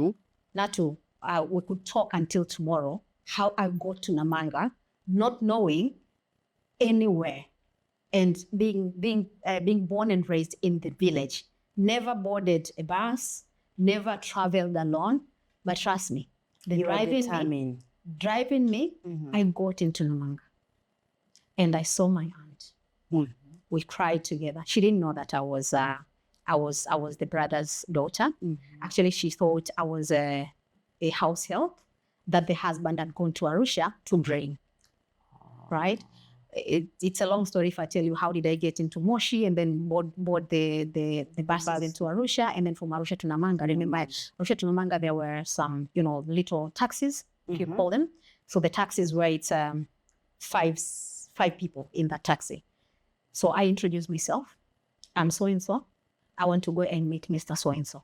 could talk until tomorrow, how I got to Namanga, not knowing anywhere, and being born and raised in the village, never boarded a bus, never traveled alone. But trust me, driving me, I got into Namanga, and I saw my aunt. We cried together. She didn't know that I was the brother's daughter. Actually, she thought I was a house help that the husband had gone to Arusha to bring. Right? It's a long story if I tell you how did I get into Moshi and then board the buses into Arusha, and then from Arusha to Namanga. Remember, Arusha to Namanga, there were some, little taxis, if you call them. So the taxis were, it's 5 people in that taxi. So I introduced myself. I'm so-and-so. I want to go and meet Mr. So-and-so.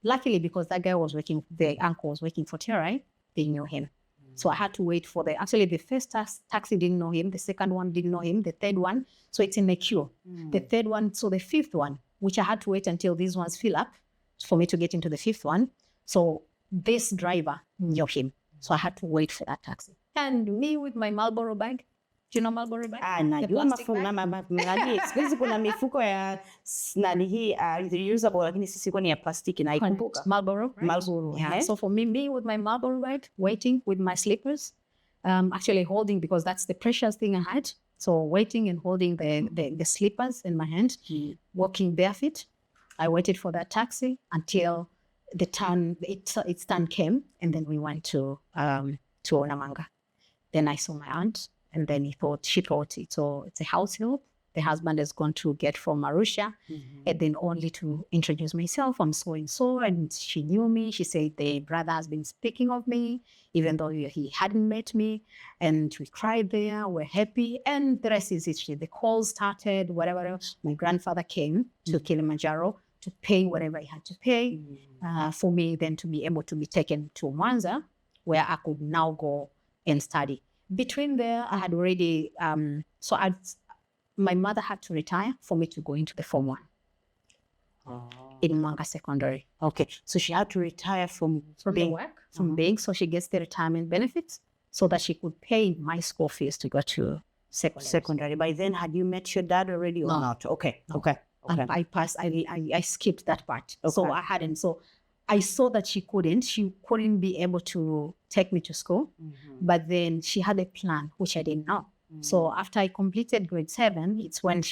Luckily, because that guy the uncle was working for TRI, they knew him. So I had to wait for the first taxi didn't know him, the second one didn't know him, the third one, so it's in the queue. The third one, so the fifth one, which I had to wait until these ones fill up for me to get into the fifth one. So this driver knew him. So I had to wait for that taxi. And me with my Marlboro bag. Do you know Marlboro bag? Najua siku hizi kuna mifuko ya hii reusable, lakini sisi kwa ni ya plastiki na ikumbuka. Marlboro. Yeah. So for me with my Marlboro bag, waiting with my slippers, actually holding, because that's the precious thing I had. So waiting and holding the slippers in my hand, walking barefoot. I waited for that taxi until its turn came, and then we went to Namanga. Then I saw my aunt. And then she thought it's a house help. The husband has gone to get from Arusha, and then only to introduce myself. I'm so-and-so, and she knew me. She said the brother has been speaking of me, even though he hadn't met me. And we cried there, we're happy, and the rest is history. The calls started, whatever else. My grandfather came to Kilimanjaro to pay whatever he had to pay for me then to be able to be taken to Mwanza, where I could now go and study. Between there, I had already, my mother had to retire for me to go into the Form 1 in Mwanga Secondary. Okay, so she had to retire from being, work, so she gets the retirement benefits so that she could pay my school fees to go to secondary. By then, had you met your dad already or not? Okay, okay. I skipped that part. Okay. So I hadn't. So I saw that she couldn't be able to take me to school, but then she had a plan, which I didn't know. So after I completed grade 7, it's when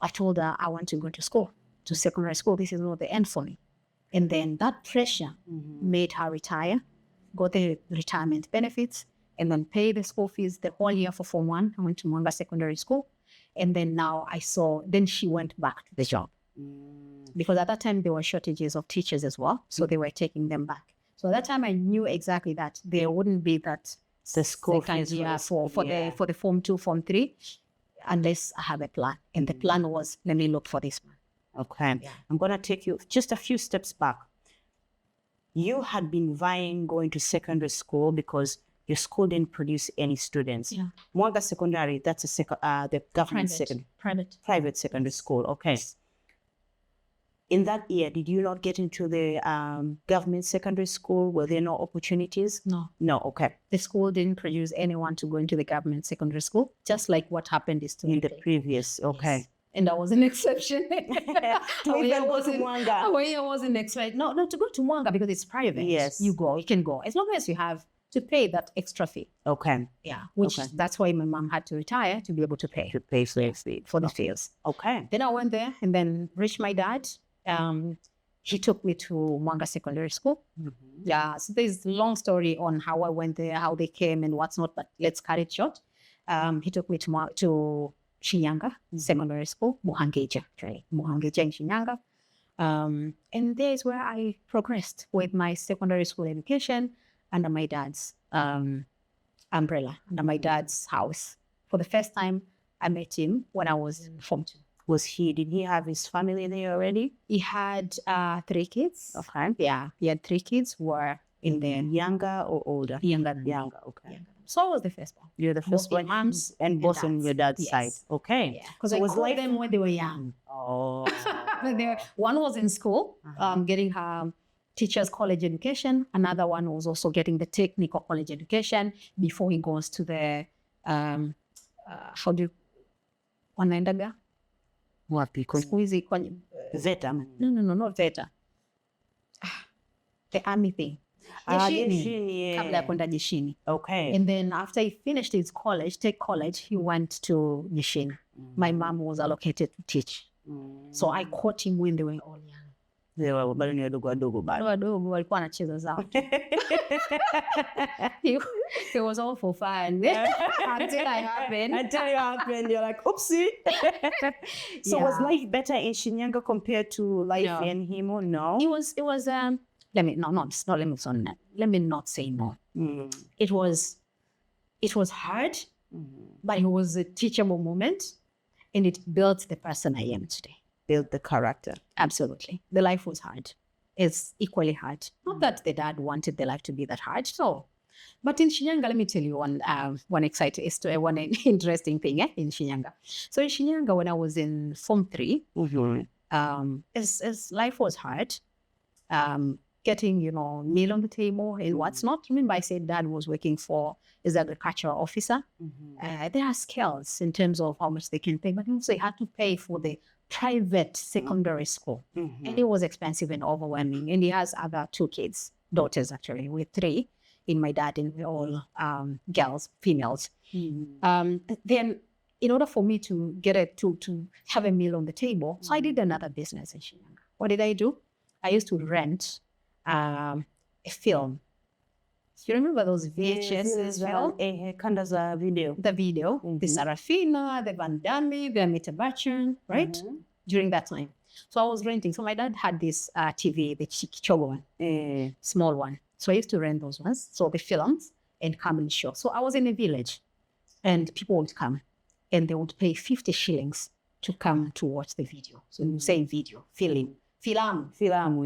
I told her I want to go to school, to secondary school. This is not the end for me. And then that pressure made her retire, got the retirement benefits, and then pay the school fees the whole year for Form 1. I went to Mwanga Secondary School. And then then she went back to the job. Because at that time, there were shortages of teachers as well. So they were taking them back. So at that time, I knew exactly that there wouldn't be that the school second fees year for the Form 2, Form 3, unless I have a plan. And the plan was, let me look for this one. Okay. Yeah. I'm going to take you just a few steps back. You had been vying going to secondary school because your school didn't produce any students. Yeah. Mwanga Secondary, that's the government private secondary school. Okay. In that year, did you not get into the government secondary school? Were there no opportunities? No. No, okay. The school didn't produce anyone to go into the government secondary school, just like what happened is in the previous, okay. Yes. And I was an exception. I wasn't expecting. No, to go to Mwanga because it's private. Yes. You can go. As long as you have to pay that extra fee. Okay. Yeah. That's why my mom had to retire to be able to pay. For the fees. Okay. Then I went there and then reached my dad. He took me to Mwanga Secondary School. Yeah. So there's a long story on how I went there, how they came and what's not, but let's cut it short. He took me to Shinyanga Secondary School, Muhangeja in Shinyanga. And there's where I progressed with my secondary school education under my dad's umbrella, under my dad's house. For the first time, I met him when I was in Form 2. Did he have his family there already? He had 3 kids. Okay. Yeah, he had 3 kids who were in there. Younger or older? Younger, okay. Younger. So I was the first one. You're the first one? Moms and both on your dad's side. Okay. Yeah, because I called them when they were young. Oh. One was in school, getting her teacher's college education. Another one was also getting the technical college education before he goes to the, wanaendaga? Wapi? Zeta? No, not Zeta. The army thing. Jeshini. Kabla ya kwenda jeshini. Okay. And then after he finished his college, he went to jeshini. My mom was allocated to teach. So I caught him when they were all young. They were bado ni wadogo bado. Wadogo walikuwa wanacheza zao. It was all for fun. Until it happened. You're like, oopsie. So was life better in Shinyanga compared to life in Himo? No. It was let me not say no. It was hard, but it was a teachable moment, and it built the person I am today. Built the character. Absolutely. The life was hard. It's equally hard. Not that the dad wanted the life to be that hard. So, but in Shinyanga, let me tell you one interesting thing in Shinyanga. So in Shinyanga, when I was in Form 3, as life was hard, getting, meal on the table and what's not. Remember I said dad was working as an agricultural officer. There are scales in terms of how much they can pay, but also he had to pay for the private secondary school. And it was expensive and overwhelming. And he has other 2 kids, daughters actually, with 3 in my dad, and we're all girls, females. Then in order for me to get to have a meal on the table, so I did another business in Shinyanga. What did I do? I used to rent a film. You remember those VHS Kandaza video. The video, the Sarafina, the Van Damme, the Amitabh Bachchan, right? During that time. So I was renting. So my dad had this TV, the Chogo one, small one. So I used to rent those ones. So the films and come and show. So I was in a village and people would come and they would pay 50 shillings to come to watch the video. So you say video, film. Filamu,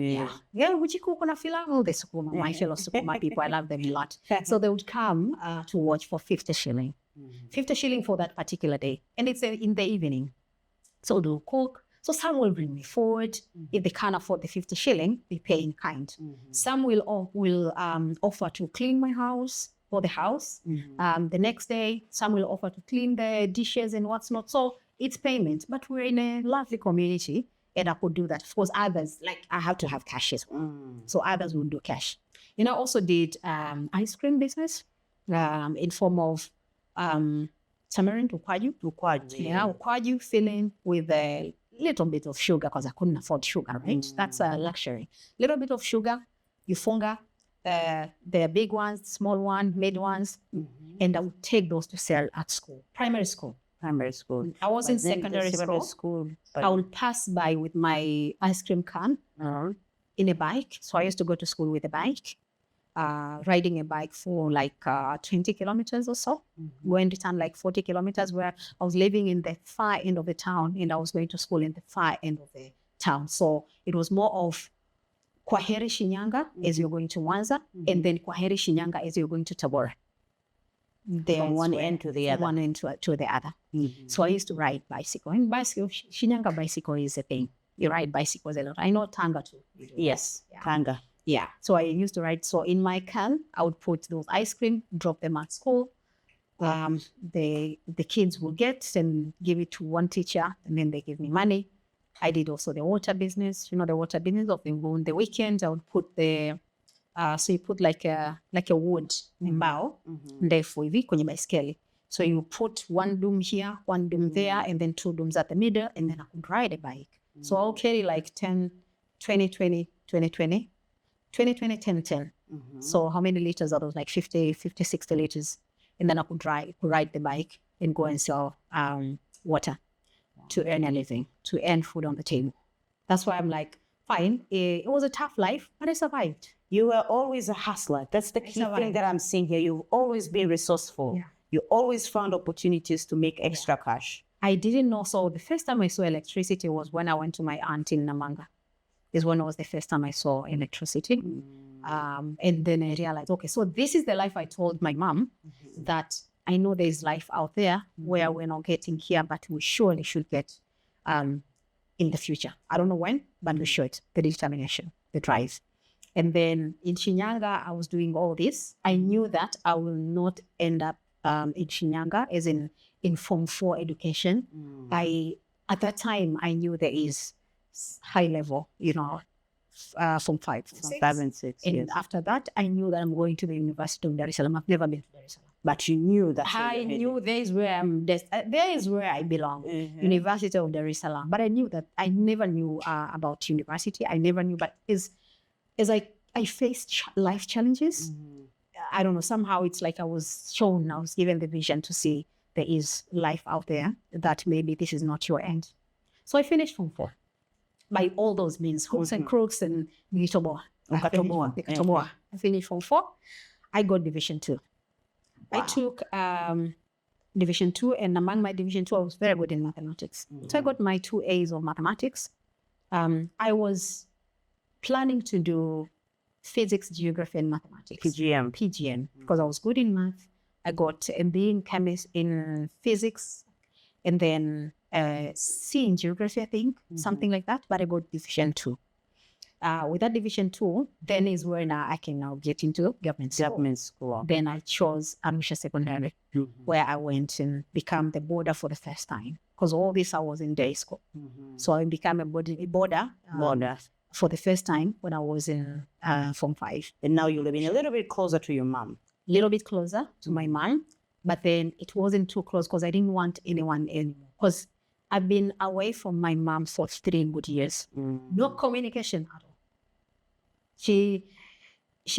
yeah. Yeah, Bujiku kuna filamu. The Sukuma, my fellow Sukuma people, I love them a lot. So they would come to watch for 50 shilling. 50 shilling for that particular day. And it's in the evening. So they'll cook. So some will bring me food. If they can't afford the 50 shilling, they pay in kind. Some will offer to clean my house or the house. The next day, some will offer to clean the dishes and what's not. So it's payment. But we're in a lovely community. and I could do that. Of course, others, like I have to have cash as well. So others would do cash. And I also did ice cream business in form of tamarind ukwaju. Yeah, ukwaju filling with a little bit of sugar because I couldn't afford sugar, right? That's a luxury. Little bit of sugar, ufunga, the big ones, small ones, mid ones, and I would take those to sell at school, primary school. I was in secondary school. I would pass by with my ice cream can in a bike. So I used to go to school with a bike, riding a bike for like 20 kilometers or so, going to town like 40 kilometers, where I was living in the far end of the town and I was going to school in the far end of the town. So it was more of Kwaheri Shinyanga as you're going to Mwanza, and then Kwaheri Shinyanga as you're going to Tabora. From one end to the other. One end to the other. So I used to ride bicycle. And bicycle, Shinyanga bicycle is a thing. You ride bicycles a lot. I know Tanga too. Yes, Tanga. Yeah. So I used to ride. So in my can, I would put those ice cream, drop them at school. The kids will get and give it to one teacher, and then they give me money. I did also the water business. You know, the water business of on the weekends, I would put the so you put like a wood mbao ndefu hivi kwenye baiskeli. So you put one doom here, one doom there, and then two dooms at the middle, and then I could ride a bike. So I'll carry like 10, 20, 20, 20, 20, 20, 20, 10, 10. So how many liters are those? Like 50, 60 liters. And then I could ride the bike and go and sell water to earn a living, to earn food on the table. That's why I'm like, fine. It was a tough life, but I survived. You were always a hustler. That's the key thing that I'm seeing here. You've always been resourceful. Yeah. You always found opportunities to make extra cash. I didn't know. So the first time I saw electricity was when I went to my aunt in Namanga. This one was the first time I saw electricity. And then I realized, okay, so this is the life I told my mom, that I know there's life out there where we're not getting here, but we surely should get in the future. I don't know when, but we should. The determination, the drive. And then in Shinyanga, I was doing all this. I knew that I will not end up in Shinyanga as in Form 4 education. At that time, I knew there is high level, you know, Form 5, 5 and 6. And after that, I knew that I'm going to the University of Dar es Salaam. I've never been to Dar es Salaam. But you knew that. I knew there is where I belong, University of Dar es Salaam. But I knew that I never knew about university. I never knew, but as I faced life challenges, I don't know, somehow it's like I was given the vision to see there is life out there, that maybe this is not your end. So I finished Form 4 by all those means, hooks and crooks and Nikatoboa. I finished Form 4. I got Division 2. Wow. I took Division 2, and among my Division 2, I was very good in mathematics. So I got my 2 A's of mathematics. I was planning to do physics, geography, and mathematics. PGM, because I was good in math. I got MBA in physics, and then C in geography, I think, something like that. But I got Division 2. With that Division 2, then is where now I can now get into government school. Then I chose Arusha Secondary, where I went and become the boarder for the first time. Because all this I was in day school. So I became a boarder for the first time when I was in Form 5. And now you're living a little bit closer to your mom. A little bit closer to my mom. But then it wasn't too close because I didn't want anyone anymore. Because I've been away from my mom for 3 good years. No communication at all. She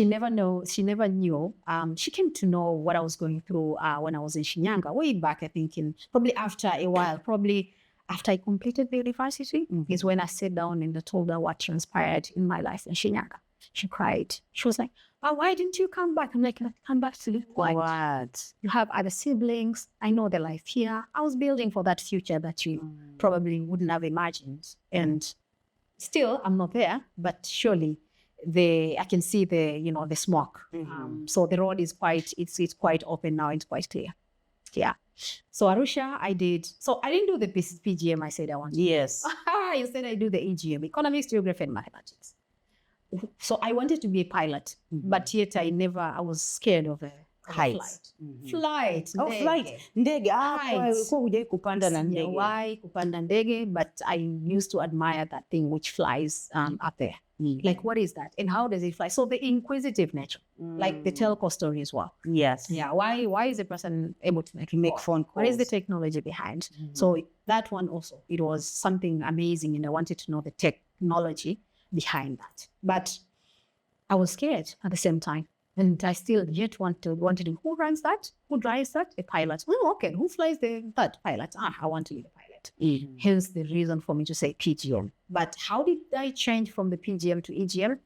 never knew. She came to know what I was going through when I was in Shinyanga, way back, I think, probably after a while, probably after I completed the university, is when I sat down and I told her what transpired in my life in Shinyanga. She cried. She was like, "Oh, why didn't you come back?" I'm like, "Come back to what? You have other siblings. I know the life here. I was building for that future that you probably wouldn't have imagined. And still, I'm not there, but surely I can see the smoke. So the road is it's quite open now. It's quite clear. Yeah. So Arusha, I did. So I didn't do the PGM I said I wanted. Yes. Instead, I do the EGM, Economics, Geography, and Mathematics. So I wanted to be a pilot, but yet I was scared of Heights. Flight. Oh, flight. Ndege. Heights. Kwa hujai kupanda na ndege. Sijawahi kupanda ndege, but I used to admire that thing which flies up there. Like, what is that? And how does it fly? So the inquisitive nature, like the telco story as well. Yes. Yeah. Why is a person able to make phone calls? What is the technology behind? So that one also, it was something amazing, and I wanted to know the technology behind that. But I was scared at the same time. And I still yet wanted to know who runs that? Who drives that? A pilot. Oh, okay. Who flies the third pilot? I want to be the pilot. Hence the reason for me to say PGM. But how did I change from the PGM to EGM?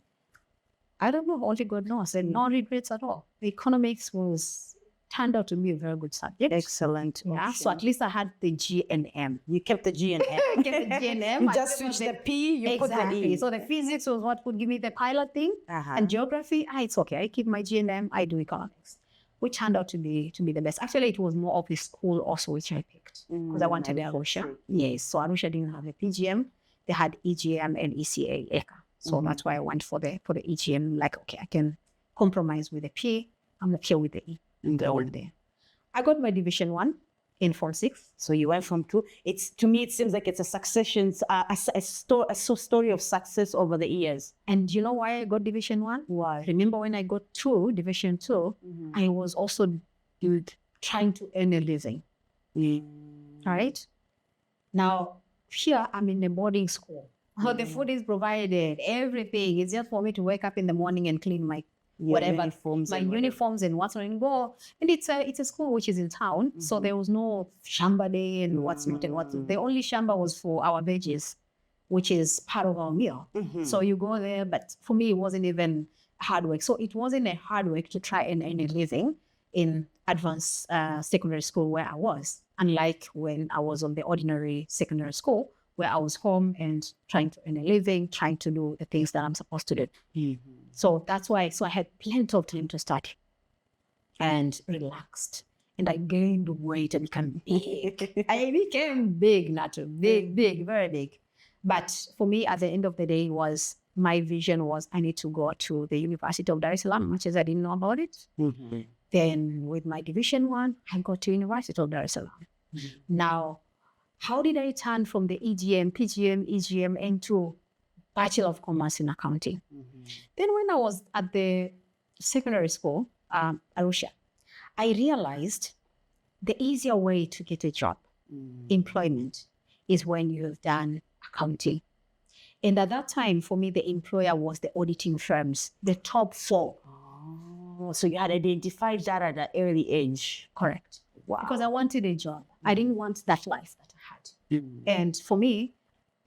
I don't know. Only God knows. And no regrets at all. The economics turned out to be a very good subject. Excellent. Yeah. So at least I had the G and M. You kept the G and M. I kept the G and M. You just switched the P, you put the E. So the physics was what could give me the pilot thing. And geography, it's okay. I keep my G and M. I do economics, which turned out to be the best. Actually, it was more of the school also which I picked because I wanted the Arusha. Yes. So Arusha didn't have a PGM. They had EGM and ECA, ECA. So that's why I went for the EGM. Like, okay, I can compromise with the P. I'm okay with the E. And the whole day. I got my division 1 in Form 6. So you went from 2. To me, it seems like it's a succession, a story of success over the years. And you know why I got division 1? Why? Remember when I got division 2, I was also trying to earn a living. All right. Now, here I'm in a boarding school. The food is provided, everything. It's just for me to wake up in the morning and clean my uniforms and what's and go. And it's a school which is in town, so there was no shamba day and what's not and what. The only shamba was for our veggies, which is part of our meal. So you go there, but for me it wasn't even hard work. So it wasn't a hard work to try and earn a living in advanced secondary school where I was, unlike when I was on the ordinary secondary school where I was home and trying to earn a living, trying to do the things that I'm supposed to do. So that's why, I had plenty of time to study and relaxed. And I gained weight and became big. I became big, big, very big. But for me, at the end of the day, my vision was I need to go to the University of Dar es Salaam, much as I didn't know about it. Then with my division 1, I got to University of Dar es Salaam. Now, how did I turn from the EGM, PGM, EGM into Bachelor of Commerce in Accounting? Then when I was at the secondary school, Arusha, I realized the easier way to get a job, employment, is when you have done accounting. And at that time, for me, the employer was the auditing firms, the top 4. So you had identified that at an early age. Correct. Wow. Because I wanted a job. I didn't want that life that I had. And for me,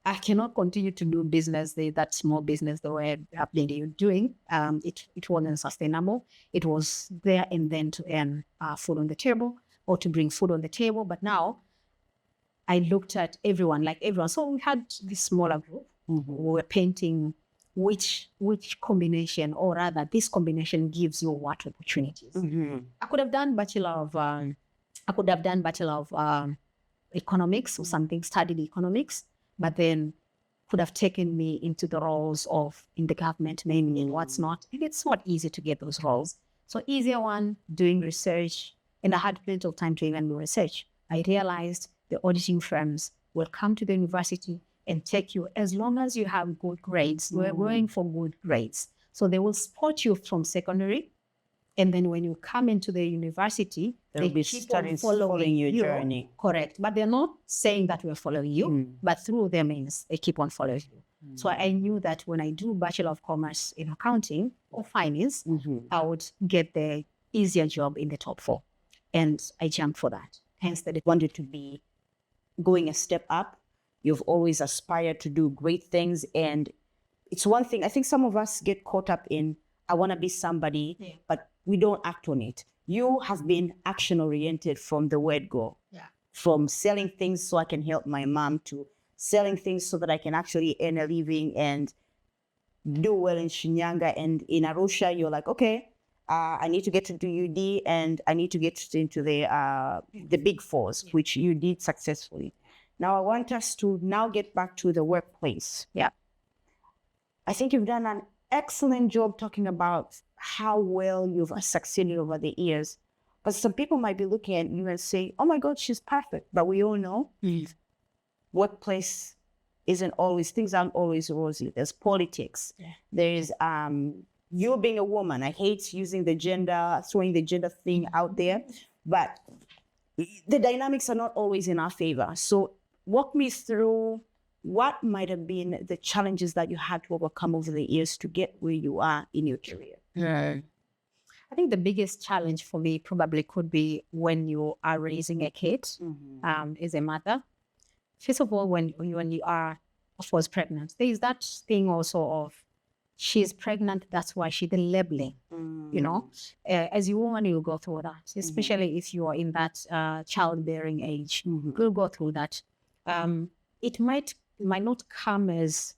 I cannot continue to do business, that small business the way I've been doing. It wasn't sustainable. It was there and then to earn food on the table or to bring food on the table. But now I looked at everyone. So we had this smaller group. We were painting which combination, or rather this combination gives you what opportunities. I could have done Bachelor of Economics or something, studied economics, but then could have taken me into the roles in the government, maybe and what's not. And it's not easy to get those roles. So easier one, doing research, and I had plenty of time to even do research. I realized the auditing firms will come to the university and take you as long as you have good grades. We're going for good grades. So they will support you from secondary. And then when you come into the university, they'll be keep on following your journey. Correct. But they're not saying that we're following you, but through their means, they keep on following you. So I knew that when I do Bachelor of Commerce in Accounting or Finance, I would get the easier job in the top 4. And I jumped for that. Hence that I wanted to be going a step up. You've always aspired to do great things. And it's one thing, I think some of us get caught up in, I want to be somebody, but we don't act on it. You have been action-oriented from the word go. From selling things so I can help my mom to selling things so that I can actually earn a living and do well in Shinyanga. And in Arusha, you're like, okay, I need to get into UD and I need to get into the big 4s, which you did successfully. Now I want us to now get back to the workplace. I think you've done an excellent job talking about how well you've succeeded over the years. Because some people might be looking at you and say, oh my God, she's perfect. But we all know workplace things aren't always rosy. There's politics. Yeah. There's you being a woman. I hate throwing the gender thing out there, but the dynamics are not always in our favor. So walk me through what might have been the challenges that you had to overcome over the years to get where you are in your career. Yeah. I think the biggest challenge for me probably could be when you are raising a kid as a mother. First of all, when you are, of course, pregnant, there is that thing also of she's pregnant, that's why the labeling, as a woman, you'll go through that, especially if you are in that childbearing age, you'll go through that. It might not come as,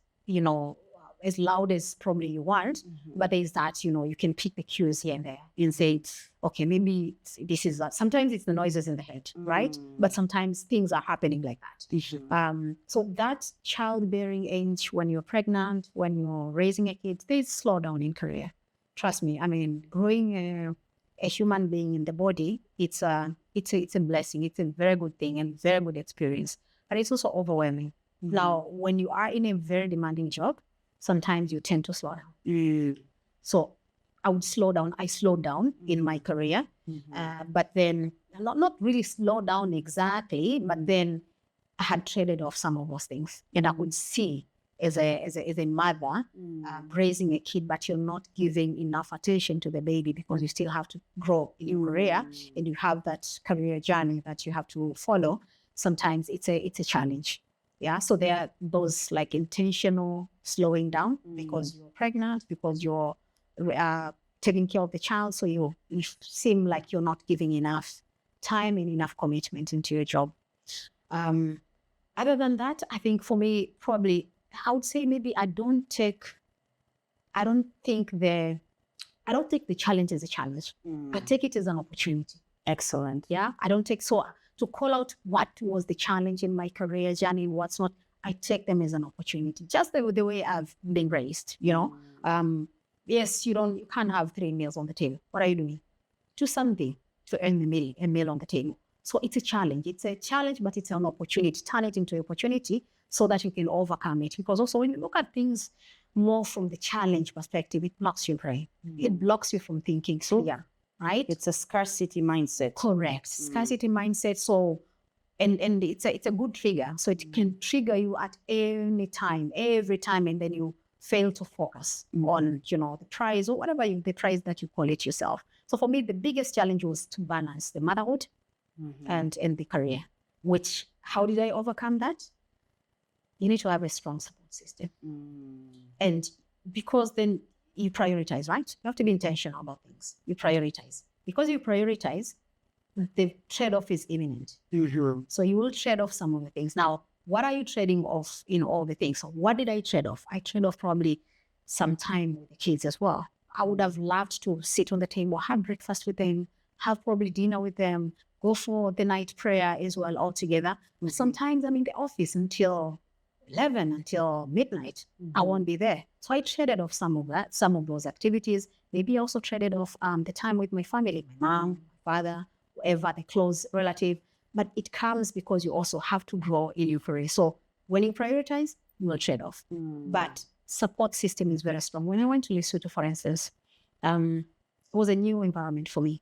as loud as probably you want, but there's that, you can pick the cues here and there and say, okay, maybe this is that. Sometimes it's the noises in the head, right? But sometimes things are happening like that. So that childbearing age, when you're pregnant, when you're raising a kid, there's slow down in career. Trust me. I mean, growing a human being in the body, it's a blessing. It's a very good thing and very good experience, but it's also overwhelming. Now, when you are in a very demanding job, sometimes you tend to slow down. So I would slow down. I slowed down in my career, but then not really slow down exactly, but then I had traded off some of those things. And I would see as a mother raising a kid, but you're not giving enough attention to the baby because you still have to grow in your career and you have that career journey that you have to follow. Sometimes it's a challenge. Yeah, so there are those like intentional slowing down because you're pregnant, because you're taking care of the child. So you seem like you're not giving enough time and enough commitment into your job. Other than that, I think for me, probably, I would say maybe I don't think the challenge is a challenge. I take it as an opportunity. Excellent. Yeah, I don't take to call out what was the challenge in my career journey, what's not, I take them as an opportunity, just the way I've been raised, Yes, you can't have 3 meals on the table. What are you doing? Do something to earn a meal on the table. So it's a challenge. It's a challenge, but it's an opportunity. Turn it into an opportunity so that you can overcome it. Because also when you look at things more from the challenge perspective, it blocks your brain. It blocks you from thinking clear. Right? It's a scarcity mindset. Correct. Scarcity mindset. So, and it's a good trigger. So it can trigger you at any time, every time, and then you fail to focus on, the prize or whatever the prize that you call it yourself. So for me, the biggest challenge was to balance the motherhood and the career. Which, how did I overcome that? You need to have a strong support system, and because then you prioritize, right? You have to be intentional about things. You prioritize. Because you prioritize, the trade-off is imminent. So you will trade off some of the things. Now, what are you trading off in all the things? So what did I trade off? I trade off probably some time with the kids as well. I would have loved to sit on the table, have breakfast with them, have probably dinner with them, go for the night prayer as well all together. But sometimes I'm in the office until 11, until midnight. I won't be there. So I traded off some of those activities. Maybe I also traded off the time with my family, my mom, my father, whoever, the close relative. But it comes because you also have to grow in your career. So when you prioritize, you will trade off. But support system is very strong. When I went to Lesotho, for instance, it was a new environment for me.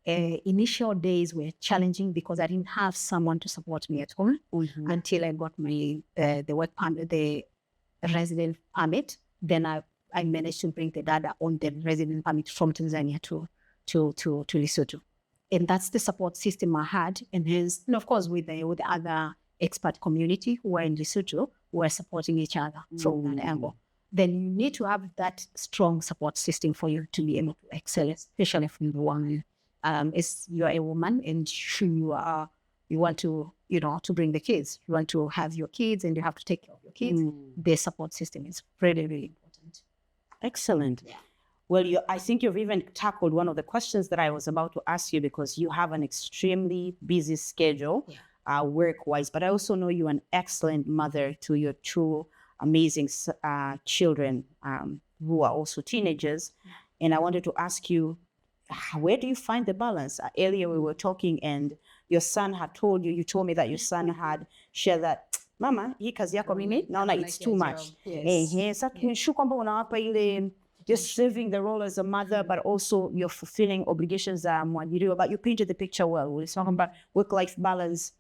Initial days were challenging because I didn't have someone to support me at home until I got my the work permit, the resident permit. Then I managed to bring the data on the resident permit from Tanzania to Lesotho, and that's the support system I had. And hence, and of course, with the other expert community who were in Lesotho, who were supporting each other from that angle. Then you need to have that strong support system for you to be able to excel, especially from the woman. Is you're a woman and you want to to bring the kids. You want to have your kids and you have to take care of your kids. The support system is really, really important. Excellent. Yeah. Well, I think you've even tackled one of the questions that I was about to ask you, because you have an extremely busy schedule, work-wise, but I also know you're an excellent mother to your two amazing children who are also teenagers. And I wanted to ask you, where do you find the balance? Earlier we were talking and your son had told you told me that your son had shared that mama, hii kazi yako mimi naona it's too much. Sasa tumeshuka kwamba unawapa ile you're serving the role as a mother, but also you're fulfilling obligations za mwajiriwa, but you painted the picture well. Ulisema kwamba work-life balance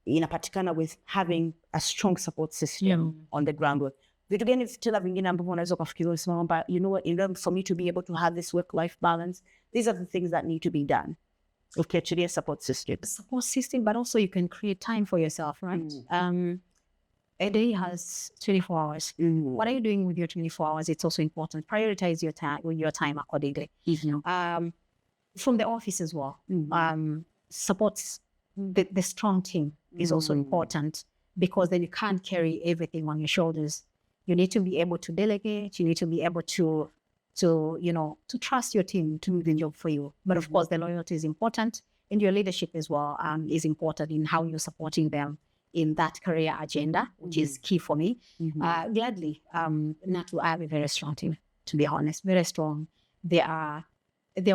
inapatikana with having a strong support system on the groundwork. Vitu gani tena vingine ambavyo unaweza kufikiria unasema kwamba you know what, in order for me to be able to have this work-life balance, these are the things that need to be done. Ukiachilia support system, but also you can create time for yourself, right? A day has 24 hours. What are you doing with your 24 hours? It's also important. Prioritize your time accordingly. From the office as well. Supports the strong team is also important, because then you can't carry everything on your shoulders. You need to be able to delegate. You need to be able to trust your team to do the job for you. But of course, the loyalty is important, and your leadership as well is important in how you're supporting them in that career agenda, which is key for me. Gladly, Natu, I have a very strong team, to be honest, very strong. They're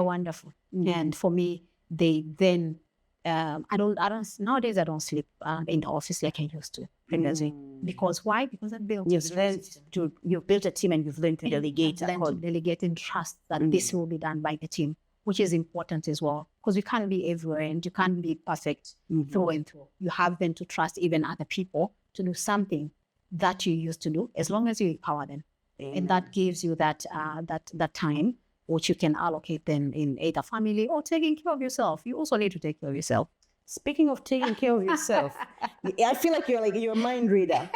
wonderful, and for me, they then nowadays I don't sleep in the office like I used to previously. Because why? Because I've built you've built a team and you've learned to delegate. Delegate and trust that this will be done by the team, which is important as well, because you can't be everywhere and you can't be perfect through and through. You have then to trust even other people to do something that you used to do, as long as you empower them. And that gives you that time which you can allocate then in either family or taking care of yourself. You also need to take care of yourself. Speaking of taking care of yourself, I feel like you're a mind reader.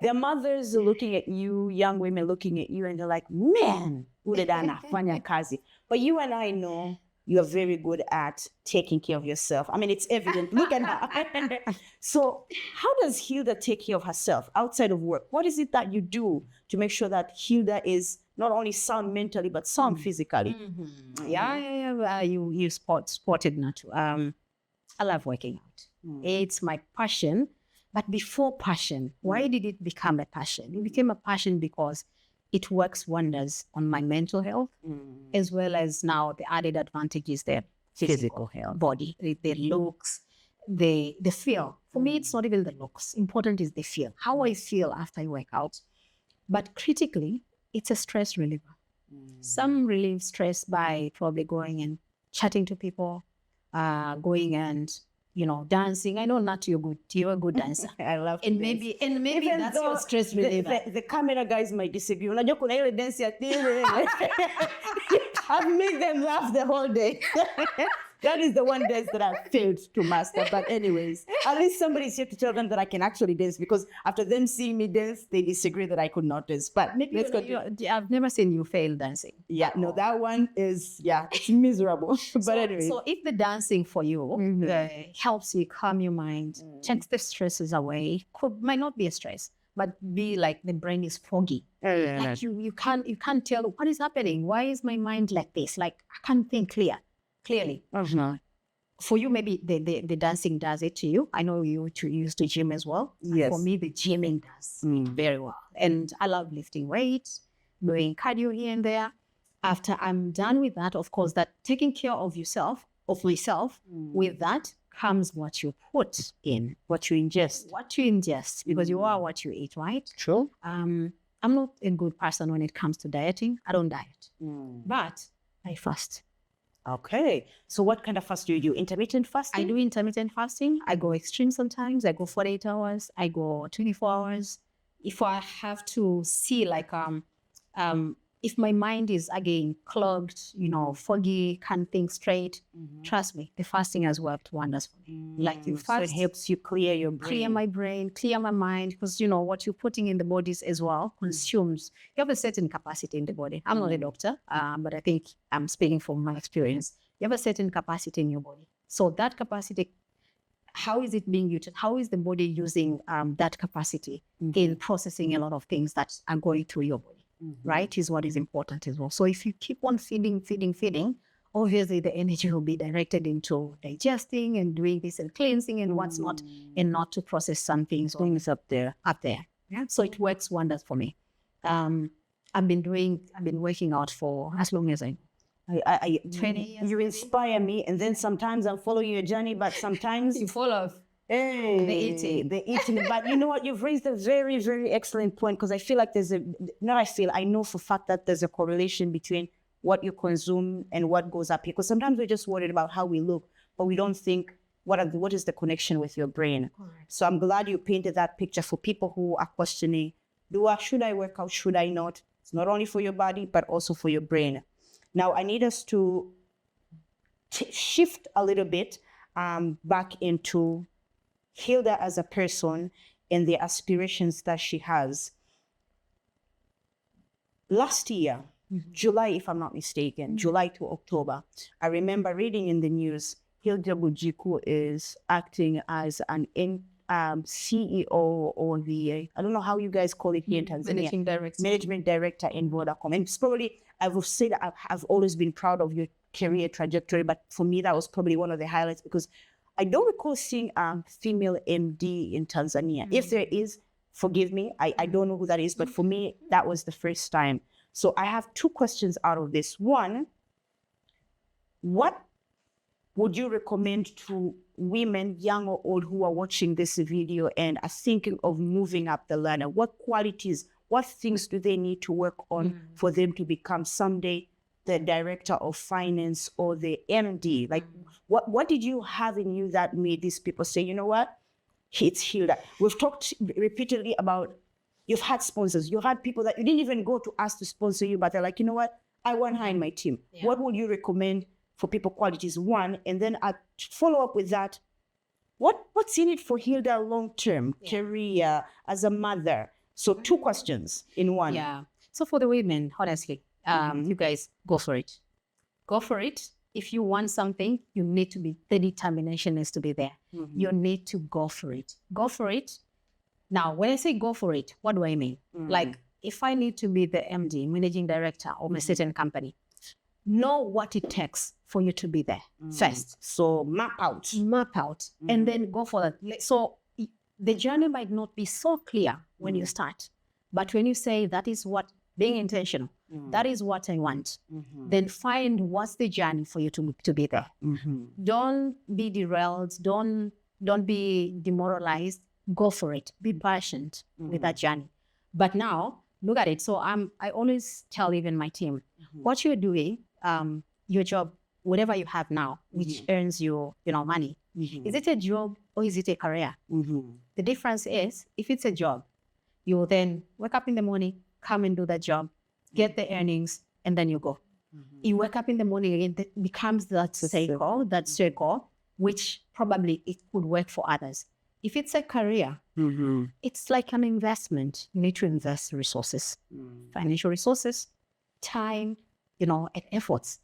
There are mothers looking at you, young women looking at you, and they're like, man, fanya kazi. But you and I know you are very good at taking care of yourself. I mean, it's evident. Look at her. So how does Hilda take care of herself outside of work? What is it that you do to make sure that Hilda is not only sound mentally, but sound physically? Yeah. You spotted Natu. I love working out. It's my passion. But before passion, why did it become a passion? It became a passion because it works wonders on my mental health, as well as now the added advantages there. Physical health, body, the looks, the feel. For me, it's not even the looks. Important is the feel, how I feel after I work out. But critically, it's a stress reliever. Some relieve stress by probably going and chatting to people, going and dancing. I know not you're good. You're a good dancer. I love and maybe that's your stress reliever. The camera guys might disagree. Unajua kuna ile dance ya tele. I've made them laugh the whole day. That is the one dance that I failed to master. But anyways, at least somebody's here to tell them that I can actually dance, because after them seeing me dance, they disagree that I could not dance. But maybe let's go. I've never seen you fail dancing. Yeah, no, that one is, it's miserable. But anyways. So if the dancing for you helps you calm your mind, takes the stresses away, might not be a stress, but be like the brain is foggy. Like you can't tell what is happening. Why is my mind like this? Like I can't think clearly. For you, maybe the dancing does it to you. I know you used to gym as well. Yes. For me, the gymming does very well. And I love lifting weights, doing cardio here and there. After I'm done with that, of course, that taking care of yourself, of myself, with that comes what you put in. What you ingest. Because you are what you eat, right? True. I'm not a good person when it comes to dieting. I don't diet. But I fast. Okay. So what kind of fast do you do? Intermittent fasting? I do intermittent fasting. I go extreme sometimes. I go 48 hours. I go 24 hours. If I have to see if my mind is again clogged, foggy, can't think straight, trust me, the fasting has worked wonders for me. Like you fast, so it helps you clear your brain. Clear my brain, clear my mind, because what you're putting in the bodies as well consumes. You have a certain capacity in the body. I'm not a doctor, but I think I'm speaking from my experience. You have a certain capacity in your body. So that capacity, how is it being used? How is the body using that capacity in processing a lot of things that are going through your body? Right, is what is important as well. So if you keep on feeding, obviously the energy will be directed into digesting and doing this and cleansing and what's not, and not to process some things up there. Yeah. So it works wonders for me. I've been working out for as long as I know. I 20 years. you inspire me, and then sometimes I'm following your journey, but sometimes You follow hey, the eating. the eating. But you know what? You've raised a very, very excellent point, because I feel like I know for a fact that there's a correlation between what you consume and what goes up here. Because sometimes we're just worried about how we look, but we don't think what is the connection with your brain. Correct. So I'm glad you painted that picture for people who are questioning, should I work out? Should I not? It's not only for your body, but also for your brain. Now, I need us to shift a little bit back into Hilda as a person and the aspirations that she has. Last year, July, if I'm not mistaken, July to October, I remember reading in the news, Hilda Bujiku is acting as an CEO, or I don't know how you guys call it here in Tanzania. Management director in Vodacom. And it's probably, I will say that I've always been proud of your career trajectory, but for me, that was probably one of the highlights, because I don't recall seeing a female MD in Tanzania. If there is, forgive me, I don't know who that is, but for me, that was the first time. So I have two questions out of this. One, what would you recommend to women, young or old, who are watching this video and are thinking of moving up the ladder? What qualities, what things do they need to work on for them to become someday the director of finance or the MD? Like, what did you have in you that made these people say, you know what, it's Hilda? We've talked repeatedly about, you've had sponsors, you had people that you didn't even go to ask to sponsor you, but they're like, you know what, I want her in my team. Yeah. What would you recommend for people qualities? One, and then I follow up with that. What's in it for Hilda long-term career as a mother? So two questions in one. Yeah. So for the women, honestly, you guys go for it. Go for it. If you want something, you need to be, the determination is to be there. You need to go for it. Go for it. Now, when I say go for it, what do I mean? Like, if I need to be the MD, managing director of a certain company, know what it takes for you to be there first. So map out, and then go for that. So the journey might not be so clear when you start, but when you say that is what, being intentional, that is what I want, then find what's the journey for you to be there. Don't be derailed. Don't be demoralized. Go for it. Be patient with that journey. But now look at it. So I always tell even my team, what you're doing, your job, whatever you have now, which earns you, money, is it a job or is it a career? The difference is, if it's a job, you will then wake up in the morning, come and do that job, get the earnings, and then you go. You wake up in the morning again, it becomes that circle, which probably it could work for others. If it's a career, it's like an investment. You need to invest resources, financial resources, time, and efforts.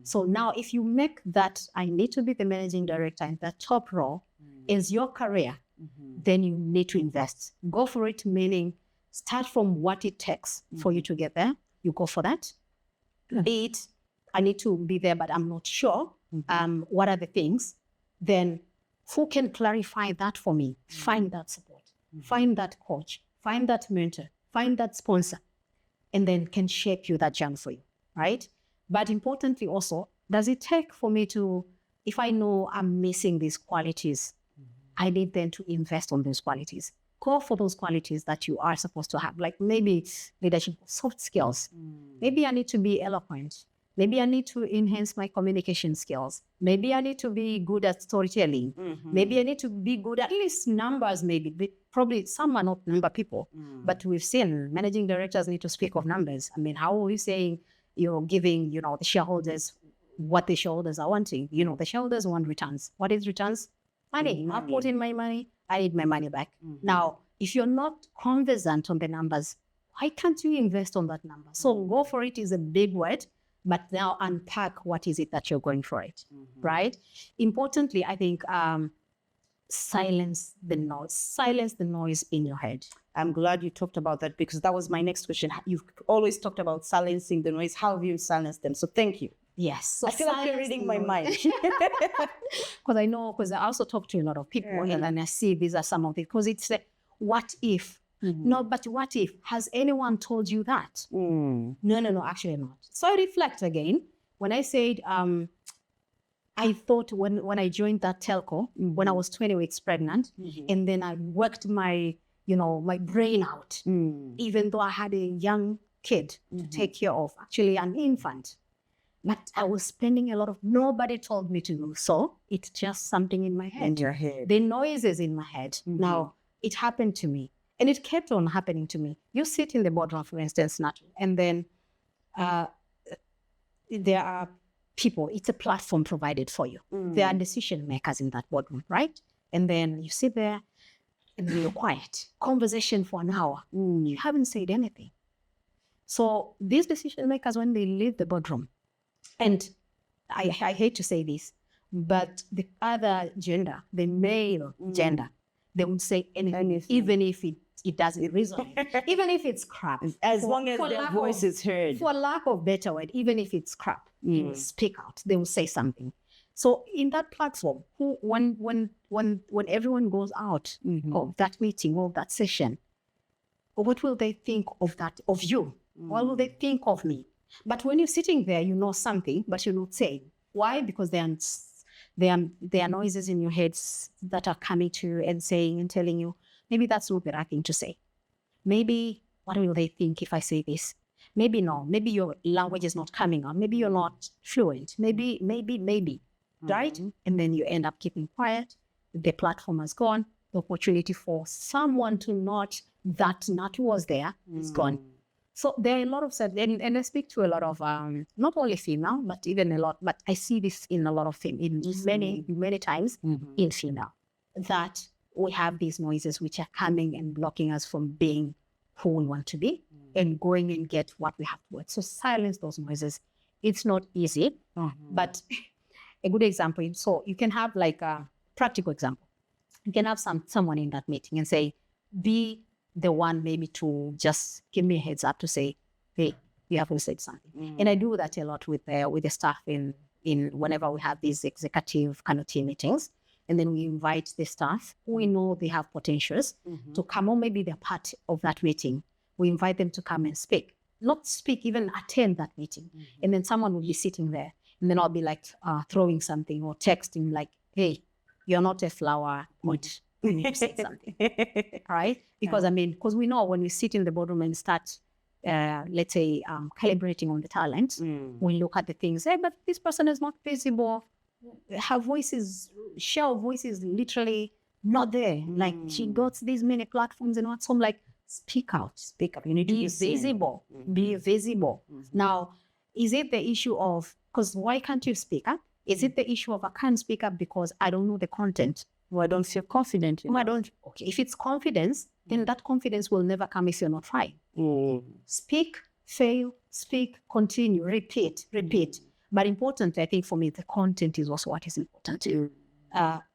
So now if you make that, I need to be the managing director in that top role is your career, then you need to invest. Go for it, meaning start from what it takes for you to get there. You go for that. Be it, I need to be there, but I'm not sure. What are the things? Then who can clarify that for me? Find that support, find that coach, find that mentor, find that sponsor, and then can shape you that journey for you, right? But importantly also, does it take for me to, if I know I'm missing these qualities, I need then to invest on those qualities. Go for those qualities that you are supposed to have, like maybe leadership, soft skills. Maybe I need to be eloquent. Maybe I need to enhance my communication skills. Maybe I need to be good at storytelling. Maybe I need to be good at least numbers, maybe. Probably some are not number people, but we've seen managing directors need to speak of numbers. I mean, how are you saying you're giving, the shareholders what the shareholders are wanting? The shareholders want returns. What is returns? Money. I put in my money, I need my money back. Now, if you're not conversant on the numbers, why can't you invest on that number? So go for it is a big word. But now unpack what is it that you're going for it, right? Importantly, I think silence the noise in your head. I'm glad you talked about that, because that was my next question. You've always talked about silencing the noise. How have you silenced them? So thank you. Yes. So I feel like you're reading my mind. Because I also talk to a lot of people and then I see these are some of it, because it's like, what if? No, but what if? Has anyone told you that? No, actually not. So I reflect again. when I said, I thought when I joined that telco, when I was 20 weeks pregnant, and then I worked my brain out, even though I had a young kid to take care of, actually an infant. But I was spending a lot of, nobody told me to do so. It's just something in my head. In your head. The noises in my head. Now, it happened to me. And it kept on happening to me. You sit in the boardroom, for instance, and then there are people, it's a platform provided for you. There are decision makers in that boardroom, right? And then you sit there and you're quiet. Conversation for an hour. You haven't said anything. So these decision makers, when they leave the boardroom, and I hate to say this, but the other gender, the male gender, they would say anything, even if it doesn't resonate, even if it's crap. As long as their voice is heard. For lack of better word, even if it's crap, they will speak out. They will say something. So in that platform, when everyone goes out of that meeting or that session, what will they think of you? What will they think of me? But when you're sitting there, you know something, but you're not saying. Why? Because there are noises in your heads that are coming to you and saying and telling you, maybe that's not the right thing to say. Maybe, what will they think if I say this? Maybe no. Maybe your language is not coming out. Maybe you're not fluent. Maybe, right? And then you end up keeping quiet. The platform has gone. The opportunity for someone to note that Natu was there is gone. So there are a lot of, and I speak to a lot of, not only female, but even a lot, but I see this in a lot of in many times in female, that we have these noises which are coming and blocking us from being who we want to be and going and get what we have to. So silence those noises. It's not easy, but a good example. So you can have like a practical example. You can have someone in that meeting and say, be the one maybe to just give me a heads up to say, hey, you haven't said something. And I do that a lot with the staff in whenever we have these executive kind of team meetings. And then we invite the staff. We know they have potentials to come, or maybe they're part of that meeting. We invite them to come and speak. Not speak, even attend that meeting. And then someone will be sitting there. And then I'll be like throwing something or texting like, hey, you're not a flower, but you need to say something. All right? Because because we know when we sit in the boardroom and start, let's say, calibrating on the talent, we look at the things, hey, but this person is not visible. Her share of voice is literally not there. Like she got these many platforms and what. So I'm like, speak out. Speak up. You need to be visible. Be visible. Now, is it the issue of, because why can't you speak up? Is it the issue of I can't speak up because I don't know the content? Or I don't feel confident. Okay, if it's confidence, then that confidence will never come if you're not trying. Speak, fail, speak, continue, repeat. But important, I think for me, the content is also what is important.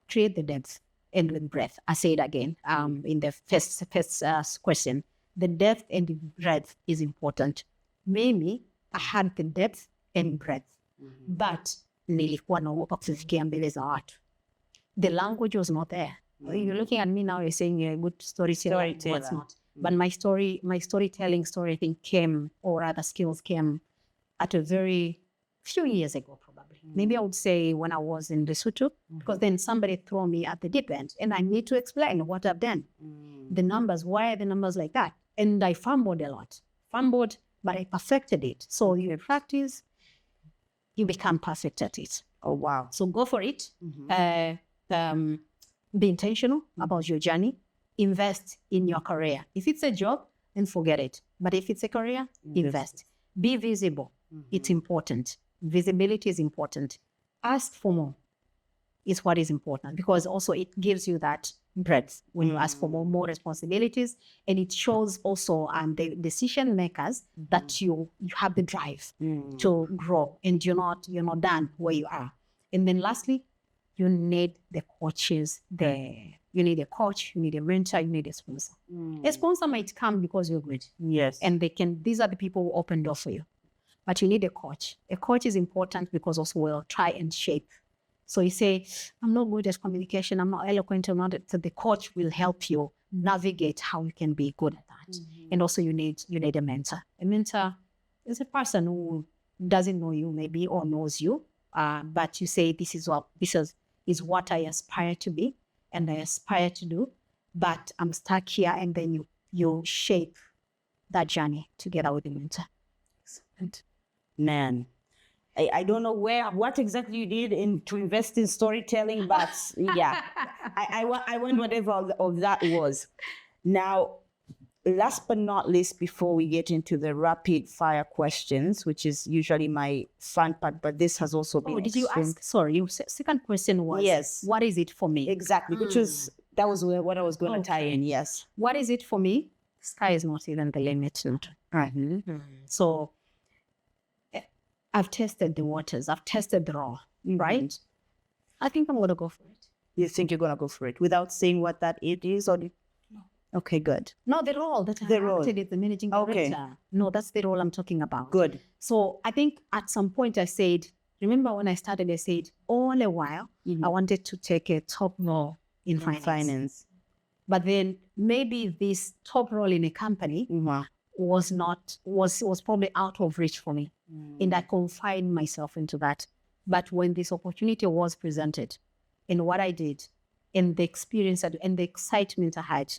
Create the depth and the breadth. I say it again in the first question. The depth and the breadth is important. Maybe I had the depth and breadth, but nilikuwa naogopa kufikia mbele za watu. The language was not there. You're looking at me now, you're saying you're a good storyteller. No, it's not. But my storytelling I think came, or other skills came at a very few years ago, probably. Maybe I would say when I was in Lesotho, because then somebody threw me at the deep end and I need to explain what I've done. The numbers, why are the numbers like that? And I fumbled a lot. But I perfected it. So you practice, you become perfect at it. Oh, wow. So go for it. Be intentional about your journey. Invest in your career. If it's a job, then forget it. But if it's a career, invest. Be visible. It's important. Visibility is important. Ask for more is what is important, because also it gives you that breadth when you ask for more responsibilities, and it shows also the decision makers that you have the drive to grow, and you're not done where you are. And then lastly, you need the coaches there. You need a coach, you need a mentor, you need a sponsor. A sponsor might come because you're good. Yes. And these are the people who open doors for you. But you need a coach. A coach is important because also will try and shape. So you say, I'm not good at communication, I'm not eloquent, so the coach will help you navigate how you can be good at that. And also you need a mentor. A mentor is a person who doesn't know you maybe or knows you, but you say this is what I aspire to be and I aspire to do, but I'm stuck here, and then you shape that journey together with the mentor. Excellent. Man, I don't know what exactly you did to invest in storytelling, but yeah, I want whatever of that was. Now, last but not least, before we get into the rapid fire questions, which is usually my fun part, but this has also been. Oh, did you ask? Sorry, your second question was, yes, what is it for me? Exactly, which was that was what I was going to tie in. Yes, what is it for me? Sky is not even the limit. So I've tested the waters. I've tested the raw, right? I think I'm going to go for it. You think you're going to go for it without saying what that it is? Or no. Okay, good. No, the role that I acted is the managing director. Okay. No, that's the role I'm talking about. Good. So I think at some point I said, remember when I started, I said all a while, I wanted to take a top role in finance. But then maybe this top role in a company was probably out of reach for me. And I confined myself into that. But when this opportunity was presented, and what I did, and the experience and the excitement I had,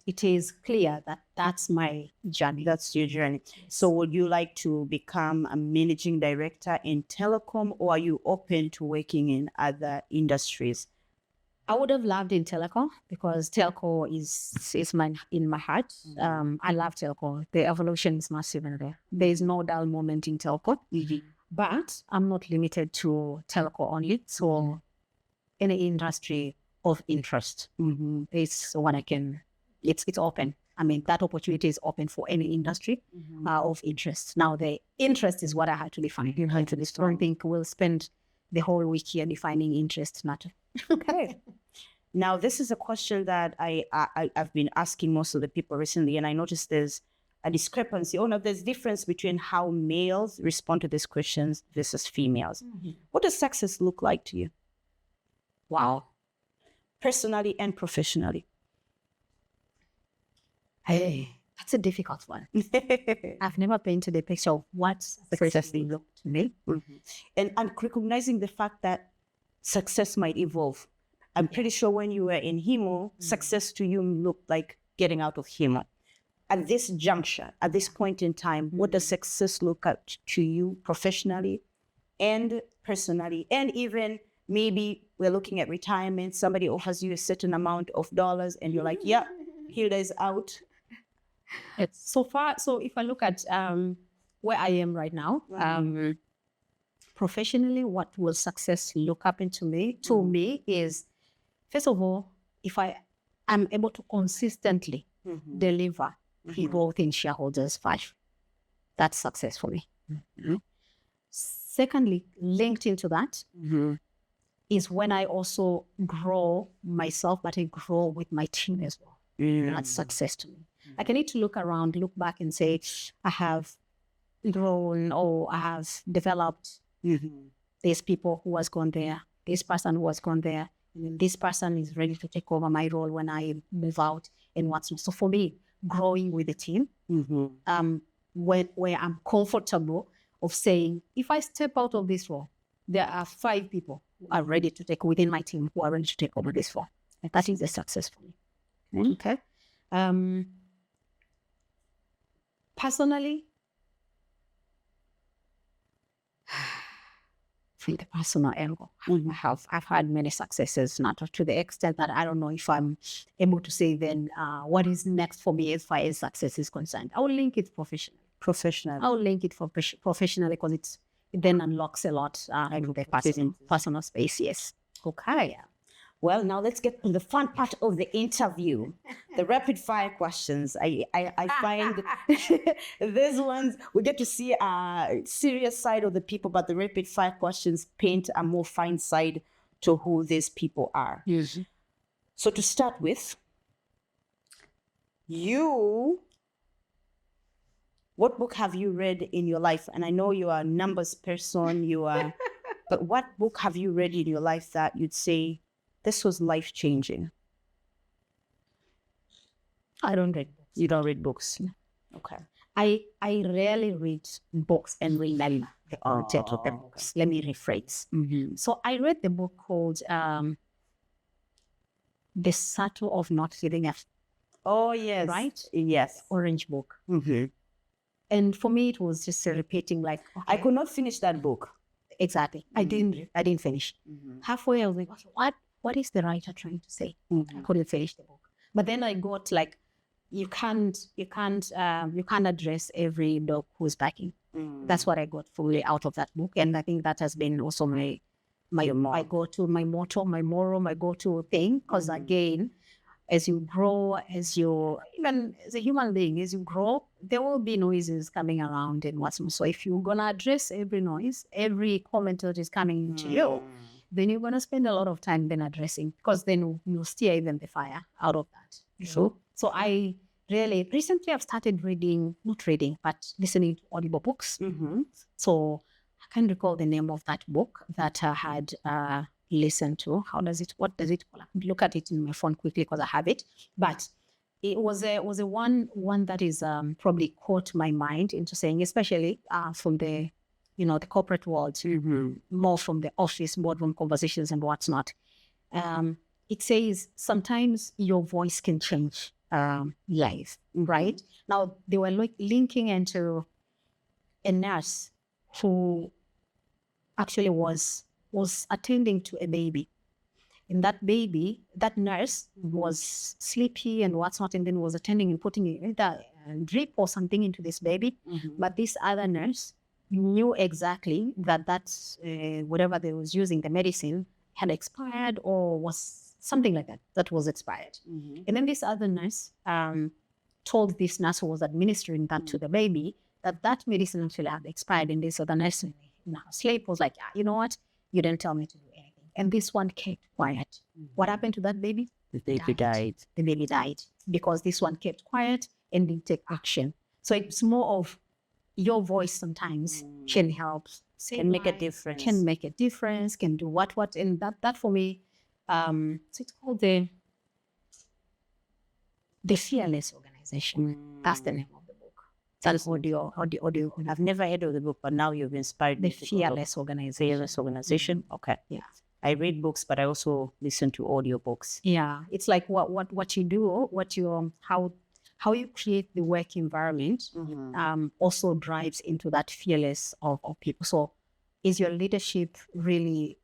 it is clear that that's my journey. That's your journey. So would you like to become a managing director in telecom, or are you open to working in other industries? I would have loved in telecom, because telco is in my heart. I love telco. The evolution is massive in there. There is no dull moment in telco. But I'm not limited to telco only. So any industry of interest is what I can. It's open. I mean, that opportunity is open for any industry of interest. Now, the interest is what I had to define. I don't think we'll spend the whole week here defining interest matter. Okay. Now, this is a question that I've been asking most of the people recently, and I noticed there's a discrepancy. Oh, no, there's difference between how males respond to these questions versus females. What does success look like to you? Wow. Personally and professionally. Hey, that's a difficult one. I've never painted a picture of what success looked to me. And recognizing the fact that success might evolve. I'm pretty sure when you were in HEMO, success to you looked like getting out of HEMO. At this juncture, at this point in time, what does success look like to you professionally and personally? And even maybe we're looking at retirement, somebody offers you a certain amount of dollars and you're like, yeah, Hilda is out. It's so far. So if I look at where I am right now, professionally, what will success look up into me? To me is, first of all, if I am able to consistently deliver growth in shareholders 5, that's success for me. Secondly, linked into that is when I also grow myself, but I grow with my team as well. That's success to me. Like, I need to look around, look back and say, I have grown, or I have developed these people who has gone there, this person who has gone there, and then this person is ready to take over my role when I move out and what's not. So for me, growing with the team, where I'm comfortable of saying, if I step out of this role, there are 5 people who are ready to take within my team who are ready to take over this role. And that is a success for me. Okay. Personally, from the personal angle, I've had many successes, not to the extent that I don't know if I'm able to say then what is next for me as far as success is concerned. I will link it professionally. I will link it for professionally, because it then unlocks a lot in the personal space. Yes. Okay. Well, now let's get to the fun part of the interview, the rapid fire questions. I find these ones, we get to see a serious side of the people, but the rapid fire questions paint a more fine side to who these people are. Yes. So to start with, what book have you read in your life? And I know you are a numbers person, but what book have you read in your life that you'd say, this was life-changing? I don't read books. You don't read books? No. Okay. I rarely read books and remember the content of the books. Let me rephrase. So I read the book called The Subtle of Not Feeling a Oh, yes. Right? Yes. Orange book. Mm-hmm. And for me, it was just repeating like, I could not finish that book. Exactly. I didn't finish. Halfway, I was like, what is the writer trying to say? I couldn't finish the book. But then I got like, you can't address every dog who's barking. That's what I got fully out of that book. And I think that has been also my go-to, my motto, my moral, my go-to thing. Because again, as you grow, even as a human being, as you grow, there will be noises coming around and what's more. So if you're going to address every noise, every comment that is coming to you, then you're going to spend a lot of time then addressing, because then you'll steer even the fire out of that. So I recently I've started not reading, but listening to audible books. So I can't recall the name of that book that I had listened to. What does it call? Look at it in my phone quickly because I have it. But it was a one that is probably caught my mind into saying, especially from the the corporate world, more from the office boardroom conversations and what's not. It says sometimes your voice can change life, right? Now they were linking into a nurse who actually was attending to a baby. And that nurse was sleepy and what's not, and then was attending and putting either a drip or something into this baby. But this other nurse knew exactly that whatever they was using, the medicine, had expired or was something like that was expired. And then this other nurse told this nurse who was administering that to the baby that medicine actually had expired. And this other nurse in her sleep was like, you know what? You didn't tell me to do anything. And this one kept quiet. What happened to that baby? The baby died. The baby died because this one kept quiet and didn't take action. So it's more of your voice sometimes can help. Can make a difference. Can make a difference, can do what. And that for me, so it's called the Fearless Organization. That's the name of the book. That's audio. I've never heard of the book, but now you've inspired me. The Fearless Organization. Fearless Organization. Okay. Yeah. I read books, but I also listen to audiobooks. Yeah. It's like what you do, how you create the work environment also drives into that fearless of people. So is your leadership really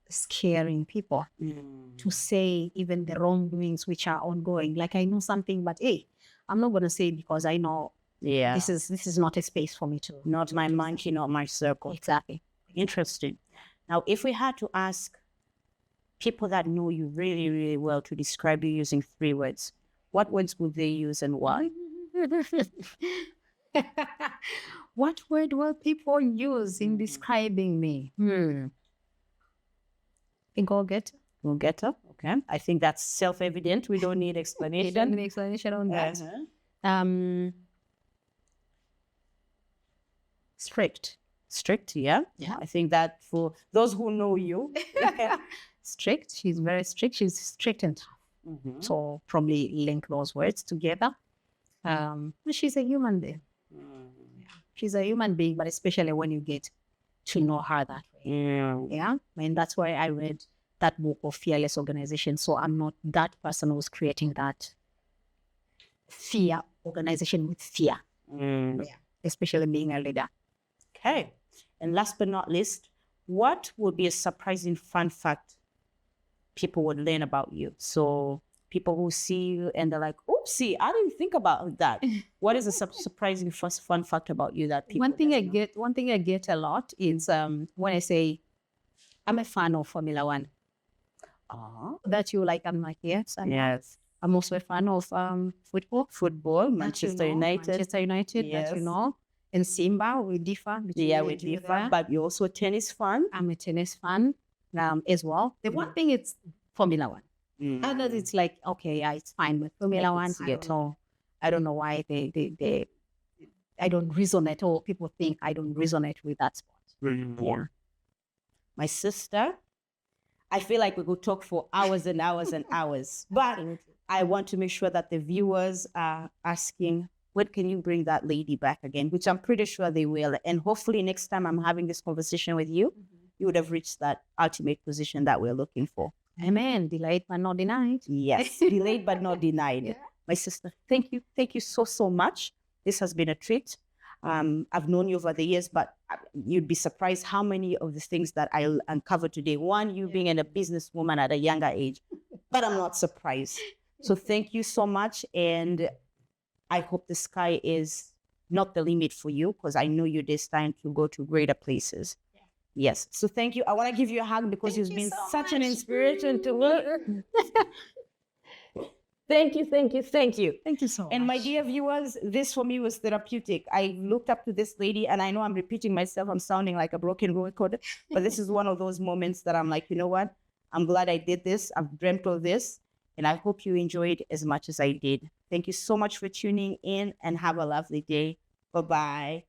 scaring people to say even the wrongdoings which are ongoing? Like, I know something, but hey, I'm not going to say it because I know this is not a space for me to. Not my monkey, not my circle. Exactly. Interesting. Now, if we had to ask people that know you really, really well to describe you using 3 words, what words would they use and why? What word will people use in describing me? Go-getter. Go-getter. Okay. I think that's self-evident. We don't need explanation. You don't need explanation on that. Strict. Strict, yeah. I think that for those who know you. Strict. She's very strict. She's strict and tough. So probably link those words together. She's a human being. She's a human being, but especially when you get to know her that way. Yeah. And that's why I read that book of Fearless Organization. So I'm not that person who's creating that fear organization with fear. Especially being a leader. Okay. And last but not least, what would be a surprising fun fact people would learn about you? So people who see you and they're like, oopsie, I didn't think about that. What is a surprising fun fact about you that people One thing I get a lot is when I say, I'm a fan of Formula One. That you like, I'm like, yes. I'm also a fan of football. Manchester United. Yes. That you know. And Simba, we differ. We differ. But you're also a tennis fan. I'm a tennis fan as well. The one thing is Formula One. Others, it's like, okay, yeah, it's fine with Formula One. I don't know why they I don't resonate, or people think I don't resonate with that sport. Yeah. My sister, I feel like we could talk for hours and hours and hours, but I want to make sure that the viewers are asking when can you bring that lady back again? Which I'm pretty sure they will. And hopefully next time I'm having this conversation with you, you would have reached that ultimate position that we're looking for. Amen. Delayed but not denied. Yes, delayed but not denied. Yeah. My sister, thank you. Thank you so, so much. This has been a treat. I've known you over the years, but you'd be surprised how many of the things that I'll uncover today. One, you being a businesswoman at a younger age, but I'm not surprised. So thank you so much. And I hope the sky is not the limit for you, because I know you're destined to go to greater places. Yeah. Yes. So thank you. I want to give you a hug because Thank you've you been so such an much. inspiration to me. Thank you, thank you, thank you. Thank you so And my much. dear viewers, this for me was therapeutic. I looked up to this lady, and I know I'm repeating myself. I'm sounding like a broken record, but this is one of those moments that I'm like, you know what? I'm glad I did this. I've dreamt of this, and I hope you enjoyed as much as I did. Thank you so much for tuning in, and have a lovely day. Bye-bye.